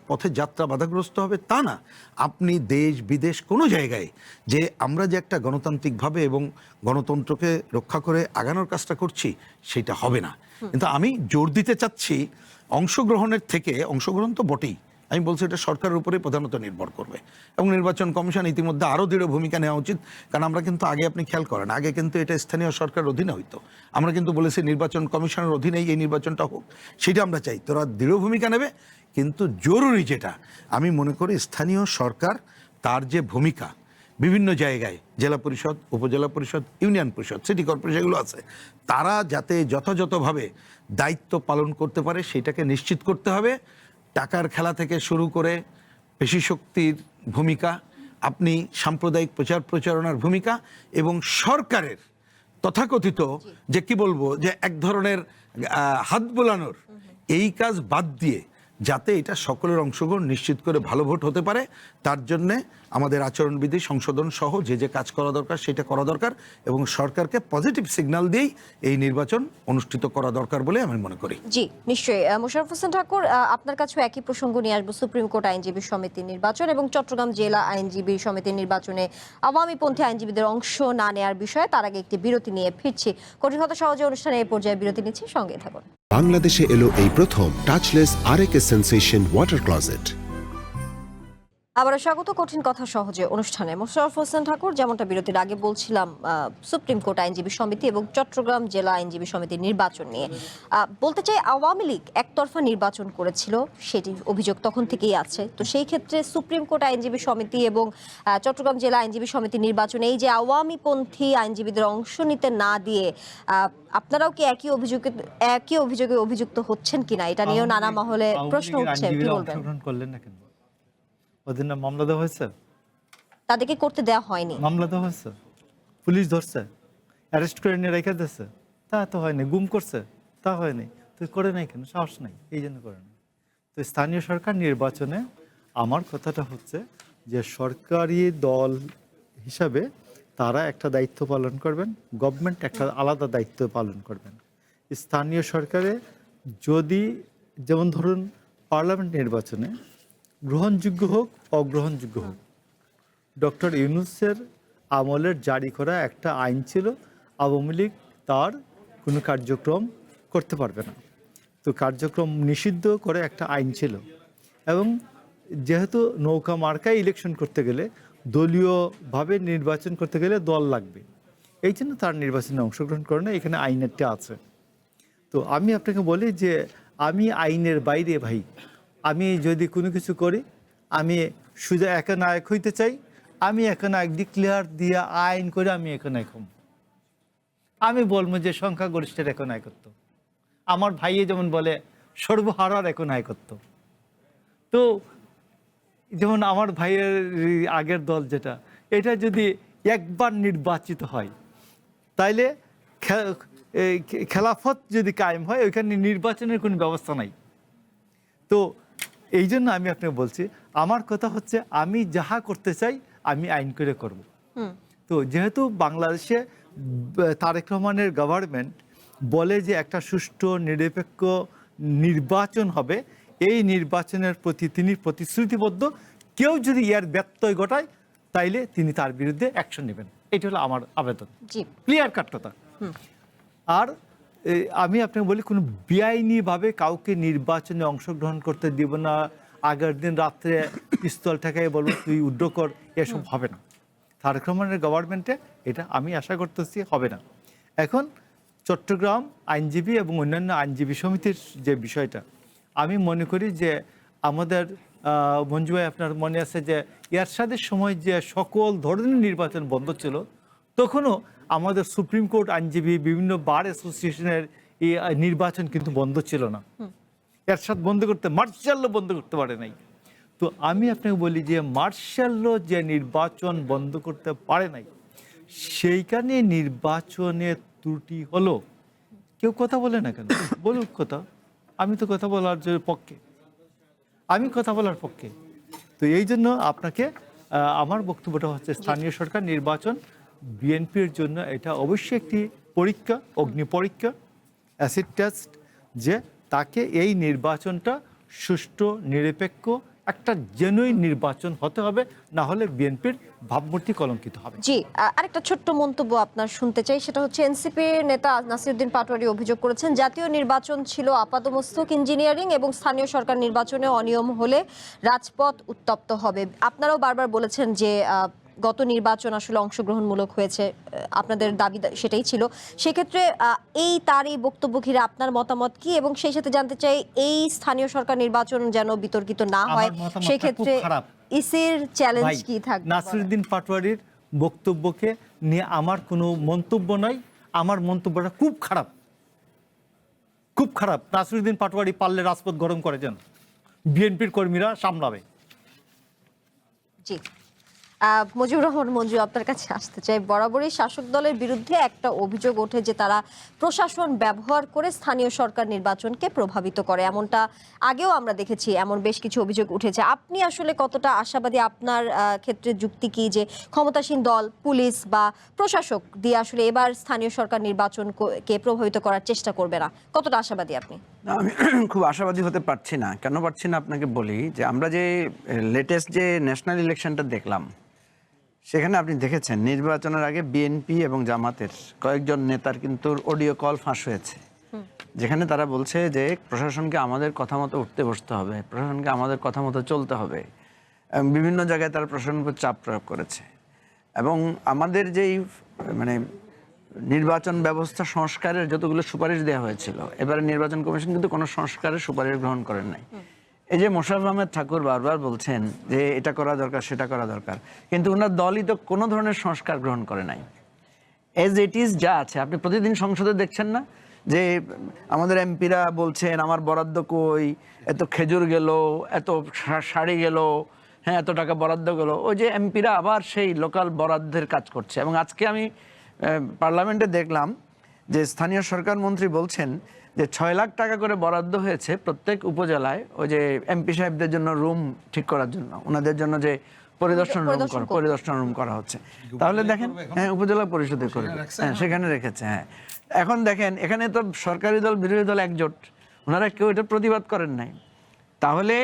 পথে যাত্রা বাধাগ্রস্ত হবে তা না, আপনি দেশ বিদেশ কোনো জায়গায় যে আমরা যে একটা গণতান্ত্রিকভাবে এবং গণতন্ত্রকে রক্ষা করে আগানোর কাজটা করছি, সেটা হবে না। কিন্তু আমি জোর দিতে চাচ্ছি, অংশগ্রহণের থেকে, অংশগ্রহণ তো বটেই, আমি বলছি এটা সরকারের উপরে প্রধানত নির্ভর করবে, এবং নির্বাচন কমিশন ইতিমধ্যে আরও দৃঢ় ভূমিকা নেওয়া উচিত। কারণ আমরা কিন্তু আগে, আপনি খেয়াল করেন, আগে কিন্তু এটা স্থানীয় সরকারের অধীনে হইতো। আমরা কিন্তু বলেছি নির্বাচন কমিশনের অধীনেই এই নির্বাচনটা হোক, সেটা আমরা চাই। তোরা দৃঢ় ভূমিকা নেবে, কিন্তু জরুরি যেটা আমি মনে করি স্থানীয় সরকার তার যে ভূমিকা বিভিন্ন জায়গায়, জেলা পরিষদ, উপজেলা পরিষদ, ইউনিয়ন পরিষদ, সিটি কর্পোরেশন এগুলো আছে, তারা যাতে যথাযথভাবে দায়িত্ব পালন করতে পারে সেটাকে নিশ্চিত করতে হবে। টাকার খেলা থেকে শুরু করে পেশি শক্তির ভূমিকা, আপনি সাম্প্রদায়িক প্রচার প্রচারণার ভূমিকা, এবং সরকারের তথাকথিত যে কি বলবো যে এক ধরনের হাত বোলানোর এই কাজ বাদ দিয়ে যাতে এটা সকলের অংশগ্রহণ নিশ্চিত করে ভালো ভোট হতে পারে, তার জন্যে আমাদের আচরণবিধি সংশোধন সহ যে যে কাজ করা দরকার সেটা করা দরকার, এবং সরকারকে পজিটিভ সিগন্যাল দিয়েই এই নির্বাচন অনুষ্ঠিত করা দরকার বলে আমি মনে করি। জি নিশ্চয়ই। মোশাররফ হোসেন ঠাকুর, আপনার কাছেও একই প্রসঙ্গ নিয়ে আসবো। সুপ্রিম কোর্ট আইনজীবী সমিতির নির্বাচন এবং চট্টগ্রাম জেলা আইনজীবী সমিতির নির্বাচনে আওয়ামীপন্থী আইনজীবীদের অংশ না নেওয়ার বিষয়ে তার আগে একটি বিরতি নিয়ে ফিরছি। কঠিন কথা সহজে অনুষ্ঠানে এই পর্যায়ে বিরতি নিচ্ছি, সঙ্গে থাকুন। বাংলাদেশে এলো এই প্রথম টাচলেস আরএকে সেন্সেশন ওয়াটার ক্লোজেট। আবারও স্বাগত কঠিন কথা সহজে অনুষ্ঠানে। মোশাররফ হোসেন ঠাকুর, যেমনটা বিরতির আগে বলছিলাম, সুপ্রিম কোর্ট আইনজীবী সমিতি এবং চট্টগ্রাম জেলা আইনজীবী সমিতির নির্বাচন নিয়ে বলতে চাই, আওয়ামী লীগ একতরফা নির্বাচন করেছিল, সেটির অভিযোগ তখন থেকেই আছে। তো সেই ক্ষেত্রে সুপ্রিম কোর্ট আইনজীবী সমিতি এবং চট্টগ্রাম জেলা আইনজীবী সমিতির নির্বাচনে এই যে আওয়ামীপন্থী আইনজীবীদের অংশ নিতে না দিয়ে আপনারাও কি একই অভিযোগে অভিযুক্ত হচ্ছেন কিনা, এটা নিয়েও নানা মহলে প্রশ্ন উঠছে, কি বলবেন? করলেন না কেন? ওদের না মামলা দেওয়া হয়েছে? তাদেরকে করতে দেওয়া হয়নি। মামলা দেওয়া হয়েছে, পুলিশ ধরছে, অ্যারেস্ট করে নিয়ে রেখে দিচ্ছে, তা তো হয়নি। গুম করছে, তা হয়নি। তুই করে নাই কেন? সাহস নাই, এই জন্য করে নাই। তো স্থানীয় সরকার নির্বাচনে আমার কথাটা হচ্ছে যে সরকারি দল হিসাবে তারা একটা দায়িত্ব পালন করবেন, গভর্নমেন্ট একটা আলাদা দায়িত্ব পালন করবেন। স্থানীয় সরকারে যদি, যেমন ধরুন পার্লামেন্ট নির্বাচনে গ্রহণযোগ্য হোক অগ্রহণযোগ্য হোক, ডক্টর ইউনূসের আমলের জারি করা একটা আইন ছিল, আওয়ামী লীগ তার কোনো কার্যক্রম করতে পারবে না। তো কার্যক্রম নিষিদ্ধ করে একটা আইন ছিল, এবং যেহেতু নৌকা মার্কায় ইলেকশন করতে গেলে, দলীয়ভাবে নির্বাচন করতে গেলে দল লাগবে, এই জন্য তার নির্বাচনে অংশগ্রহণ করে না। এখানে আইনেরটা আছে। তো আমি আপনাকে বলি যে আমি আইনের বাইরে ভাই। আমি যদি কোনো কিছু করি, আমি শুধু একনায়ক হইতে চাই, আমি একনায়ক ডিক্লেয়ার দিয়ে আইন করে আমি একনায়ক হম। আমি বলবো যে সংখ্যাগরিষ্ঠের একনায়কত্ব। আমার ভাইয়ে যেমন বলে সর্বহারার একনায়কত্ব। তো যেমন আমার ভাইয়ের আগের দল যেটা, এটা যদি একবার নির্বাচিত হয়, তাইলে খেলাফত যদি কায়েম হয়, ওইখানে নির্বাচনের কোনো ব্যবস্থা নাই। তো এই জন্য আমি আপনাকে বলছি, আমার কথা হচ্ছে আমি যাহা করতে চাই আমি আইন করে করব। তো যেহেতু বাংলাদেশে তারেক রহমানের গভর্নমেন্ট বলে যে একটা সুষ্ঠু নিরপেক্ষ নির্বাচন হবে, এই নির্বাচনের প্রতি তিনি প্রতিশ্রুতিবদ্ধ। কেউ যদি এর ব্যত্যয় ঘটায়, তাইলে তিনি তার বিরুদ্ধে অ্যাকশন নেবেন। এটা হলো আমার আবেদন, ক্লিয়ার কাট কথা। আর আমি আপনাকে বলি, কোনো বেআইনিভাবে কাউকে নির্বাচনে অংশগ্রহণ করতে দিব না, আগের দিন রাত্রে পিস্তল ঠেকাই বলবো তুই উড্র কর, এসব হবে না। তারেক রহমানের গভর্নমেন্টে এটা আমি আশা করতেছি হবে না। এখন চট্টগ্রাম আইনজীবী এবং অন্যান্য আইনজীবী সমিতির যে বিষয়টা, আমি মনে করি যে আমাদের মঞ্জু ভাই, আপনার মনে আছে যে এরশাদের সময় যে সকল ধরনের নির্বাচন বন্ধ ছিল, তখনও আমাদের সুপ্রিম কোর্ট আইনজীবী, বিভিন্ন বার অ্যাসোসিয়েশনের এই নির্বাচন কিন্তু বন্ধ ছিল না। এরশাদ বন্ধ করতে, মার্শাল ল বন্ধ করতে পারে নাই। তো আমি আপনাকে বলি যে মার্শাল ল যে নির্বাচন বন্ধ করতে পারে নাই, সেইখানে নির্বাচনে ত্রুটি হলো। কেউ কথা বলে না কেন? বলুক কথা। আমি তো কথা বলার পক্ষে, আমি কথা বলার পক্ষে। তো এই জন্য আপনাকে আমার বক্তব্যটা হচ্ছে, স্থানীয় সরকার নির্বাচন বিএনপির জন্য এটা অবশ্যই একটি পরীক্ষা, অগ্নি পরীক্ষা, অ্যাসিড টেস্ট, যে তাকে এই নির্বাচনটা সুষ্ঠু, নিরপেক্ষ একটা জেনুইন নির্বাচন হতে হবে, না হলে বিএনপির ভাবমূর্তি কলঙ্কিত হবে। জি, আরেকটা ছোট্ট মন্তব্য আপনার শুনতে চাই, সেটা হচ্ছে এনসিপির নেতা নাসিরউদ্দিন পাটোয়ারি অভিযোগ করেছেন জাতীয় নির্বাচন ছিল আপাদমস্তক ইঞ্জিনিয়ারিং এবং স্থানীয় সরকার নির্বাচনে অনিয়ম হলে রাজপথ উত্তপ্ত হবে। আপনারাও বারবার বলেছেন যে গত নির্বাচন আসলে অংশগ্রহণমূলক হয়েছে, আপনাদের দাবি সেটাই ছিল। সেক্ষেত্রে তার এই বক্তব্য ঘিরে আপনার মতামত কি, এবং সেই সাথে জানতে চাই এই স্থানীয় সরকার নির্বাচন যেন বিতর্কিত না হয় আমার মতামতটা সেক্ষেত্রে খুব খারাপ। ইসির চ্যালেঞ্জ ভাই, কি থাকবে? নাসিরউদ্দিন পাটোয়ারির বক্তব্যকে নিয়ে আমার কোনো মন্তব্য নাই। আমার মন্তব্যটা খুব খারাপ, খুব খারাপ। নাসিরউদ্দিন পাটোয়ারি পারলে রাজপথ গরম করে যান, বিএনপির কর্মীরা সামলাবে। জি, মুজিবুর রহমান মঞ্জু, আপনার কাছে আসতে চাই। বরাবরই শাসক দলের বিরুদ্ধে একটা অভিযোগ ওঠে যে তারা প্রশাসন ব্যবহার করে স্থানীয় সরকার নির্বাচনকে প্রভাবিত করে। এমনটা আগেও আমরা দেখেছি, এমন বেশ কিছু অভিযোগ উঠেছে। আপনি আসলে কতটা আশাবাদী? আপনার ক্ষেত্রে যুক্তি কি যে ক্ষমতাসীন দল, পুলিশ বা প্রশাসক দিয়ে আসলে এবার স্থানীয় সরকার নির্বাচনকে প্রভাবিত করার চেষ্টা করবে না? কতটা আশাবাদী আপনি? না, আমি খুব আশাবাদী হতে পারছি না। কেন পারছি না আপনাকে বলি, যে আমরা যে লেটেস্ট যে ন্যাশনাল ইলেকশনটা দেখলাম, সেখানে আপনি দেখেছেন নির্বাচনের আগে বিএনপি এবং জামাতের কয়েকজন নেতার কিন্তু অডিও কল ফাঁস হয়েছে, যেখানে তারা বলছে যে প্রশাসনকে আমাদের কথা মতো উঠতে বসতে হবে, প্রশাসনকে আমাদের কথা মতো চলতে হবে। বিভিন্ন জায়গায় তারা প্রশাসনের উপর চাপ প্রয়োগ করেছে। এবং আমাদের যেই মানে নির্বাচন ব্যবস্থা সংস্কারের যতগুলো সুপারিশ দেওয়া হয়েছিল, এবারে নির্বাচন কমিশন কিন্তু কোনো সংস্কারের সুপারিশ গ্রহণ করেন নাই। এই যে মোশাররফ আহমেদ ঠাকুর বারবার বলছেন যে এটা করা দরকার, সেটা করা দরকার, কিন্তু ওনার দলই তো কোনো ধরনের সংস্কার গ্রহণ করে নাই। এজ ইট ইজ যা আছে, আপনি প্রতিদিন সংসদে দেখছেন না যে আমাদের এমপিরা বলছেন আমার বরাদ্দ কই, এত খেজুর গেল, এত শাড়ি গেল, হ্যাঁ এত টাকা বরাদ্দ গেল। ওই যে এমপিরা আবার সেই লোকাল বরাদ্দের কাজ করছে। এবং আজকে আমি পার্লামেন্টে দেখলাম যে স্থানীয় সরকার মন্ত্রী বলছেন যে 6 লাখ টাকা করে বরাদ্দ হয়েছে প্রত্যেক উপজেলায়, ওই যে এমপি সাহেবদের জন্য রুম ঠিক করার জন্য, ওনাদের জন্য যে পরিদর্শন রুম করা হচ্ছে। তাহলে দেখেন, হ্যাঁ উপজেলা পরিষদে করবে, হ্যাঁ সেখানে রেখেছে। হ্যাঁ এখন দেখেন, এখানে তো সরকারি দল বিরোধী দল একজোট, ওনারা কেউ এটা প্রতিবাদ করেন নাই। তাহলে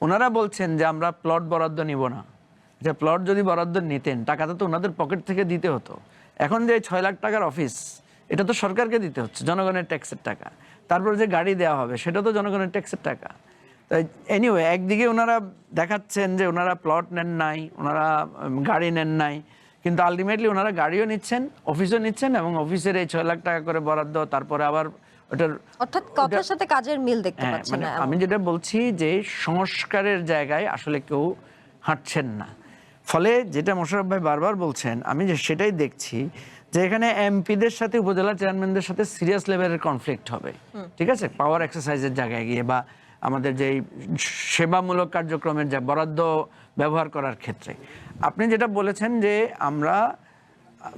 ওনারা বলছেন যে আমরা প্লট বরাদ্দ নিব না। যে প্লট যদি বরাদ্দ নিতেন, টাকাটা তো ওনাদের পকেট থেকে দিতে হতো। এখন যে 6 লাখ টাকার অফিস, এটা তো সরকারকে দিতে হচ্ছে, জনগণের ট্যাক্সের টাকা। তারপর যে গাড়ি দেওয়া হবে, সেটা তো জনগণের ট্যাক্সের টাকা। তাই এনিওয়ে, একদিকে ওনারা দেখাচ্ছেন যে ওনারা প্লট নেন নাই, ওনারা গাড়ি নেন নাই, কিন্তু আলটিমেটলি ওনারা গাড়িও নিচ্ছেন, অফিসও নিচ্ছেন, এবং অফিসের এই 6 লাখ টাকা করে বরাদ্দ, তারপরে আবার ওটার অর্থাৎ কথার সাথে কাজের মিল দেখতে পাচ্ছেন না। আমি যেটা বলছি যে সংস্কারের জায়গায় আসলে কেউ হাঁটছেন না। ফলে যেটা মোশাররফ ভাই বারবার বলছেন, আমি যে সেটাই দেখছি যে এখানে এমপিদের সাথে উপজেলা চেয়ারম্যানদের সাথে সিরিয়াস লেভেলের কনফ্লিক্ট হবে, ঠিক আছে, পাওয়ার এক্সারসাইজের জায়গায় গিয়ে, বা আমাদের যে সেবামূলক কার্যক্রমের যা বরাদ্দ ব্যবহার করার ক্ষেত্রে। আপনি যেটা বলেছেন যে আমরা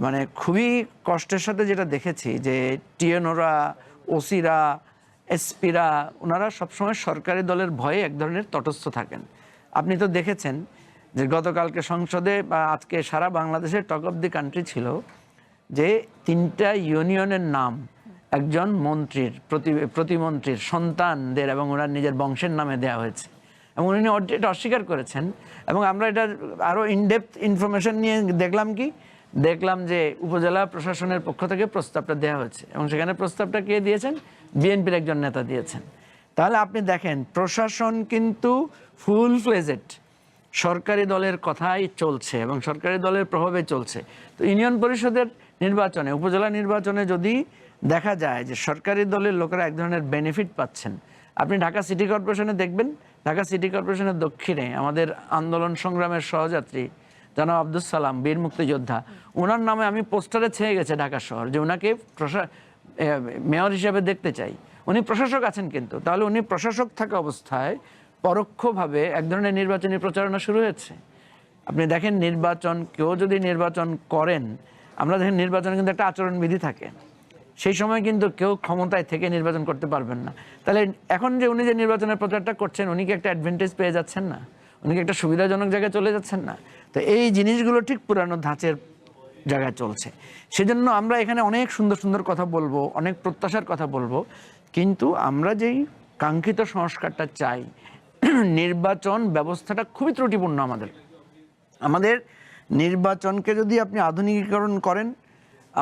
মানে খুবই কষ্টের সাথে যেটা দেখেছি যে টিএনওরা, ওসিরা, এসপিরা, ওনারা সবসময় সরকারি দলের ভয়ে এক ধরনের তটস্থ থাকেন। আপনি তো দেখেছেন যে গতকালকে সংসদে বা আজকে সারা বাংলাদেশের টক অফ দি কান্ট্রি ছিল যে 3টা ইউনিয়নের নাম একজন মন্ত্রীর, প্রতিমন্ত্রীর সন্তানদের এবং ওনার নিজের বংশের নামে দেওয়া হয়েছে, এবং উনি এটা অস্বীকার করেছেন। এবং আমরা এটা আরও ইনডেপথ ইনফরমেশন নিয়ে দেখলাম যে উপজেলা প্রশাসনের পক্ষ থেকে প্রস্তাবটা দেওয়া হয়েছে, এবং সেখানে প্রস্তাবটা কে দিয়েছেন? বিএনপির একজন নেতা দিয়েছেন। তাহলে আপনি দেখেন, প্রশাসন কিন্তু ফুল ফ্লেজেড সরকারি দলের কথাই চলছে এবং সরকারি দলের প্রভাবে চলছে। তো ইউনিয়ন পরিষদের নির্বাচনে, উপজেলা নির্বাচনে যদি দেখা যায় যে সরকারি দলের লোকেরা এক ধরনের বেনিফিট পাচ্ছেন, আপনি ঢাকা সিটি কর্পোরেশনে দেখবেন, ঢাকা সিটি কর্পোরেশনের দক্ষিণে আমাদের আন্দোলন সংগ্রামের সহযাত্রী জনাব আব্দুল সালাম, বীর মুক্তিযোদ্ধা, ওনার নামে আমি পোস্টারে ছেয়ে গেছে ঢাকা শহর যে ওনাকে মেয়র হিসেবে দেখতে চাই। উনি প্রশাসক আছেন, কিন্তু তাহলে উনি প্রশাসক থাকা অবস্থায় পরোক্ষভাবে এক ধরনের নির্বাচনী প্রচারণা শুরু হয়েছে। আপনি দেখেন, কেউ যদি নির্বাচন করেন, আমরা দেখেন নির্বাচনে কিন্তু একটা আচরণবিধি থাকে, সেই সময় কিন্তু কেউ ক্ষমতায় থেকে নির্বাচন করতে পারবেন না। তাহলে এখন যে উনি যে নির্বাচনের প্রচারটা করছেন, উনি কি একটা অ্যাডভান্টেজ পেয়ে যাচ্ছেন না? উনি কি একটা সুবিধাজনক জায়গায় চলে যাচ্ছেন না? তো এই জিনিসগুলো ঠিক পুরানো ধাঁচের জায়গায় চলছে। সেজন্য আমরা এখানে অনেক সুন্দর সুন্দর কথা বলবো, অনেক প্রত্যাশার কথা বলবো, কিন্তু আমরা যেই কাঙ্ক্ষিত সংস্কারটা চাই নির্বাচন ব্যবস্থাটা খুবই ত্রুটিপূর্ণ। আমাদের নির্বাচনকে যদি আপনি আধুনিকীকরণ করেন,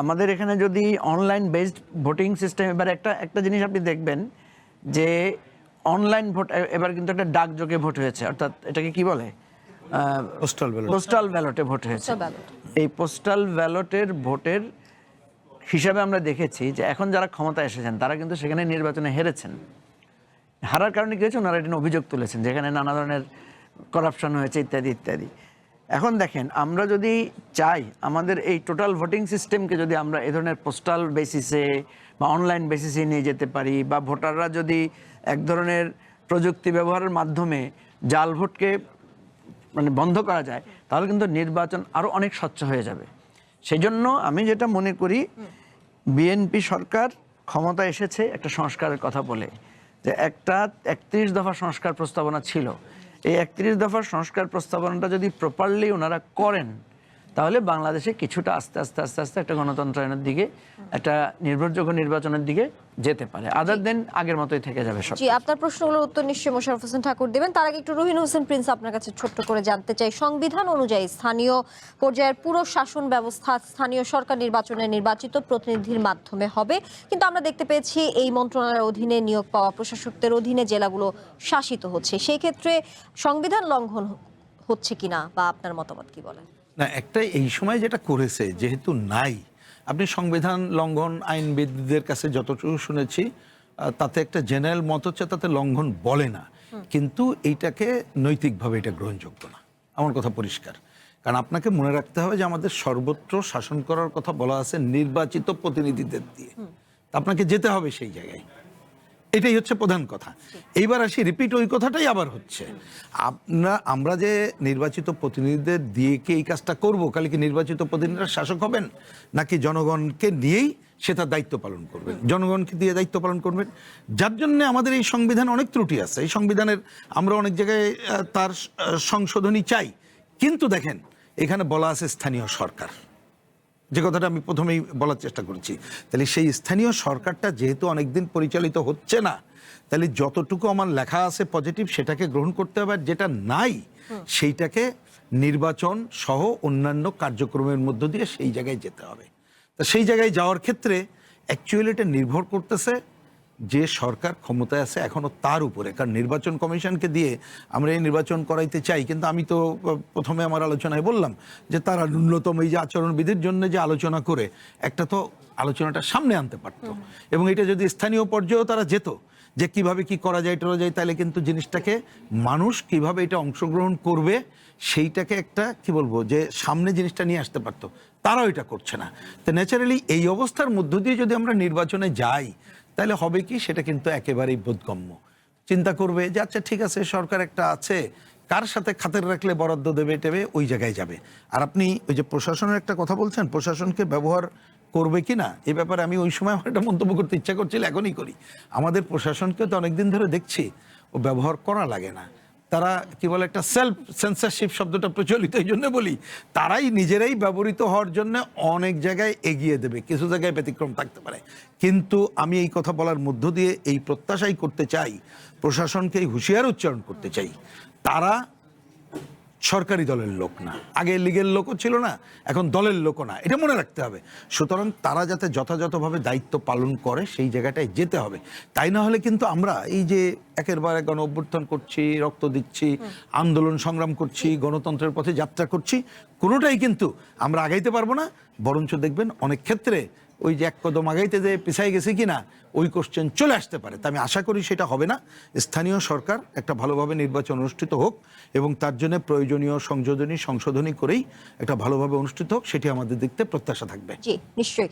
আমাদের এখানে যদি অনলাইন বেসড ভোটিং সিস্টেম, এবার একটা জিনিস আপনি দেখবেন যে অনলাইন ভোট এবার কিন্তু একটা ডাকযোগে ভোট হয়েছে, অর্থাৎ এটাকে কি বলে, পোস্টাল ব্যালটে ভোট হয়েছে। এই পোস্টাল ব্যালটের ভোটের হিসাবে আমরা দেখেছি যে এখন যারা ক্ষমতায় এসেছেন তারা কিন্তু সেখানে নির্বাচনে হেরেছেন। হারার কারণে কি হয়েছে, ওনারা এটা অভিযোগ তুলেছেন যেখানে নানা ধরনের করাপশন হয়েছে ইত্যাদি ইত্যাদি। এখন দেখেন, আমরা যদি চাই আমাদের এই টোটাল ভোটিং সিস্টেমকে যদি আমরা এ ধরনের পোস্টাল বেসিসে বা অনলাইন বেসিসে নিয়ে যেতে পারি, বা ভোটাররা যদি এক ধরনের প্রযুক্তি ব্যবহারের মাধ্যমে জাল ভোটকে মানে বন্ধ করা যায়, তাহলে কিন্তু নির্বাচন আরও অনেক স্বচ্ছ হয়ে যাবে। সেই জন্য আমি যেটা মনে করি, বিএনপি সরকার ক্ষমতা এসেছে একটা সংস্কারের কথা বলে, যে একটা 31 দফা সংস্কার প্রস্তাবনা ছিল। এই 31 দফার সংস্কার প্রস্তাবনাটা যদি প্রপারলি ওনারা করেন, তাহলে বাংলাদেশে কিছুটা আস্তে আস্তে আস্তে আস্তে একটা গণতন্ত্রায়নের দিকে, একটা নির্ভরযোগ্য নির্বাচনের দিকে যেতে পারে। আদার দেন আগের মতোই থেকে যাবে সব। জি, আপনার প্রশ্নগুলোর উত্তর নিশ্চয়ই মোশাররফ হোসেন ঠাকুর দেবেন। তার আগে একটু রহিন হোসেন প্রিন্স আপনার কাছে ছোট্ট করে জানতে চাই, সংবিধান অনুযায়ী স্থানীয় পর্যায়ের পুরো শাসন ব্যবস্থা স্থানীয় সরকার নির্বাচনে নির্বাচিত প্রতিনিধির মাধ্যমে হবে, কিন্তু আমরা দেখতে পেয়েছি এই মন্ত্রণালয়ের অধীনে নিয়োগ পাওয়া প্রশাসকদের অধীনে জেলাগুলো শাসিত হচ্ছে। সেই ক্ষেত্রে সংবিধান লঙ্ঘন হচ্ছে কিনা বা আপনার মতামত কি বলেন? না, একটা এই সময় যেটা করেছে, যেহেতু নাই, আপনি সংবিধান লঙ্ঘন আইনবিদদের কাছে যতটুকু শুনেছি তাতে একটা জেনারেল মত হচ্ছে তাতে লঙ্ঘন বলে না, কিন্তু এইটাকে নৈতিকভাবে এটা গ্রহণযোগ্য না। আমার কথা পরিষ্কার, কারণ আপনাকে মনে রাখতে হবে যে আমাদের সর্বত্র শাসন করার কথা বলা আছে নির্বাচিত প্রতিনিধিদের দিয়ে, আপনাকে যেতে হবে সেই জায়গায়। এটাই হচ্ছে প্রধান কথা। এইবার আসি, রিপিট ওই কথাটাই আবার হচ্ছে, আমরা যে নির্বাচিত প্রতিনিধিদের দিয়ে কি এই কাজটা করব, কালে কি নির্বাচিত প্রতিনিধিরা শাসক হবেন, নাকি জনগণকে নিয়েই সে তার দায়িত্ব পালন করবেন, জনগণকে দিয়ে দায়িত্ব পালন করবেন? যার জন্য আমাদের এই সংবিধান অনেক ত্রুটি আছে। এই সংবিধানের আমরা অনেক জায়গায় তার সংশোধনী চাই, কিন্তু দেখেন এখানে বলা আছে স্থানীয় সরকার, যে কথাটা আমি প্রথমেই বলার চেষ্টা করেছি। তাহলে সেই স্থানীয় সরকারটা যেহেতু অনেকদিন পরিচালিত হচ্ছে না, তাহলে যতটুকু আমার লেখা আছে পজিটিভ সেটাকে গ্রহণ করতে হবে, আর যেটা নাই সেইটাকে নির্বাচন সহ অন্যান্য কার্যক্রমের মধ্য দিয়ে সেই জায়গায় যেতে হবে। তা সেই জায়গায় যাওয়ার ক্ষেত্রে অ্যাকচুয়ালি এটা নির্ভর করতেছে যে সরকার ক্ষমতায় আছে এখনো তার উপরে। কারণ নির্বাচন কমিশনকে দিয়ে আমরা এই নির্বাচন করাইতে চাই, কিন্তু আমি তো প্রথমে আমার আলোচনায় বললাম যে তারা ন্যূনতম এই যে আচরণবিধির জন্য যে আলোচনা করে একটা তো আলোচনাটা সামনে আনতে পারতো, এবং এটা যদি স্থানীয় পর্যায়েও তারা যেত যে কিভাবে কি করা যায় টরা যায়, তাহলে কিন্তু জিনিসটাকে মানুষ কিভাবে এটা অংশগ্রহণ করবে সেইটাকে একটা কি বলবো যে সামনে জিনিসটা নিয়ে আসতে পারতো। তারাও এটা করছে না। তো ন্যাচারালি এই অবস্থার মধ্য দিয়ে যদি আমরা নির্বাচনে যাই, তাহলে হবে কি, সেটা কিন্তু একেবারেই বোধগম্য। চিন্তা করবে যে আচ্ছা ঠিক আছে, সরকার একটা আছে, কার সাথে খাতের রাখলে বরাদ্দ দেবে টেবে ওই জায়গায় যাবে। আর আপনি ওই যে প্রশাসনের একটা কথা বলছেন, প্রশাসনকে ব্যবহার করবে কি না, এ ব্যাপারে আমি ওই সময় আমার একটা মন্তব্য করতে ইচ্ছা করছিল, এখনই করি। আমাদের প্রশাসনকে তো অনেকদিন ধরে দেখছি ও ব্যবহার করা লাগে না। তারা কি বলে, একটা সেলফ সেন্সারশিপ শব্দটা প্রচলিত, এই জন্য বলি তারাই নিজেরাই ব্যবহৃত হওয়ার জন্য অনেক জায়গায় এগিয়ে দেবে, কিছু জায়গায় ব্যতিক্রম থাকতে পারে। কিন্তু আমি এই কথা বলার মধ্য দিয়ে এই প্রত্যাশাই করতে চাই, প্রশাসনকে এই হুঁশিয়ার উচ্চারণ করতে চাই, তারা সরকারি দলের লোক না, আগে লীগের লোকও ছিল না, এখন দলের লোকও না, এটা মনে রাখতে হবে। সুতরাং তারা যাতে যথাযথভাবে দায়িত্ব পালন করে সেই জায়গাটায় যেতে হবে। তাই না হলে কিন্তু আমরা এই যে একের বার গণ অভ্যুত্থান করছি, রক্ত দিচ্ছি, আন্দোলন সংগ্রাম করছি, গণতন্ত্রের পথে যাত্রা করছি, কোনোটাই কিন্তু আমরা আগাইতে পারবো না। বরঞ্চ দেখবেন অনেক ক্ষেত্রে ওই যে এক কদম আগাইতে যে পিছাই গেছে কিনা ওই কোশ্চেন চলে আসতে পারে। তা আমি আশা করি সেটা হবে না। স্থানীয় সরকার একটা ভালোভাবে নির্বাচন অনুষ্ঠিত হোক, এবং তার জন্য প্রয়োজনীয় সংশোধনী করেই একটা ভালোভাবে অনুষ্ঠিত হোক, সেটি আমাদের দেখতে প্রত্যাশা থাকবে। জি, নিশ্চয়ই।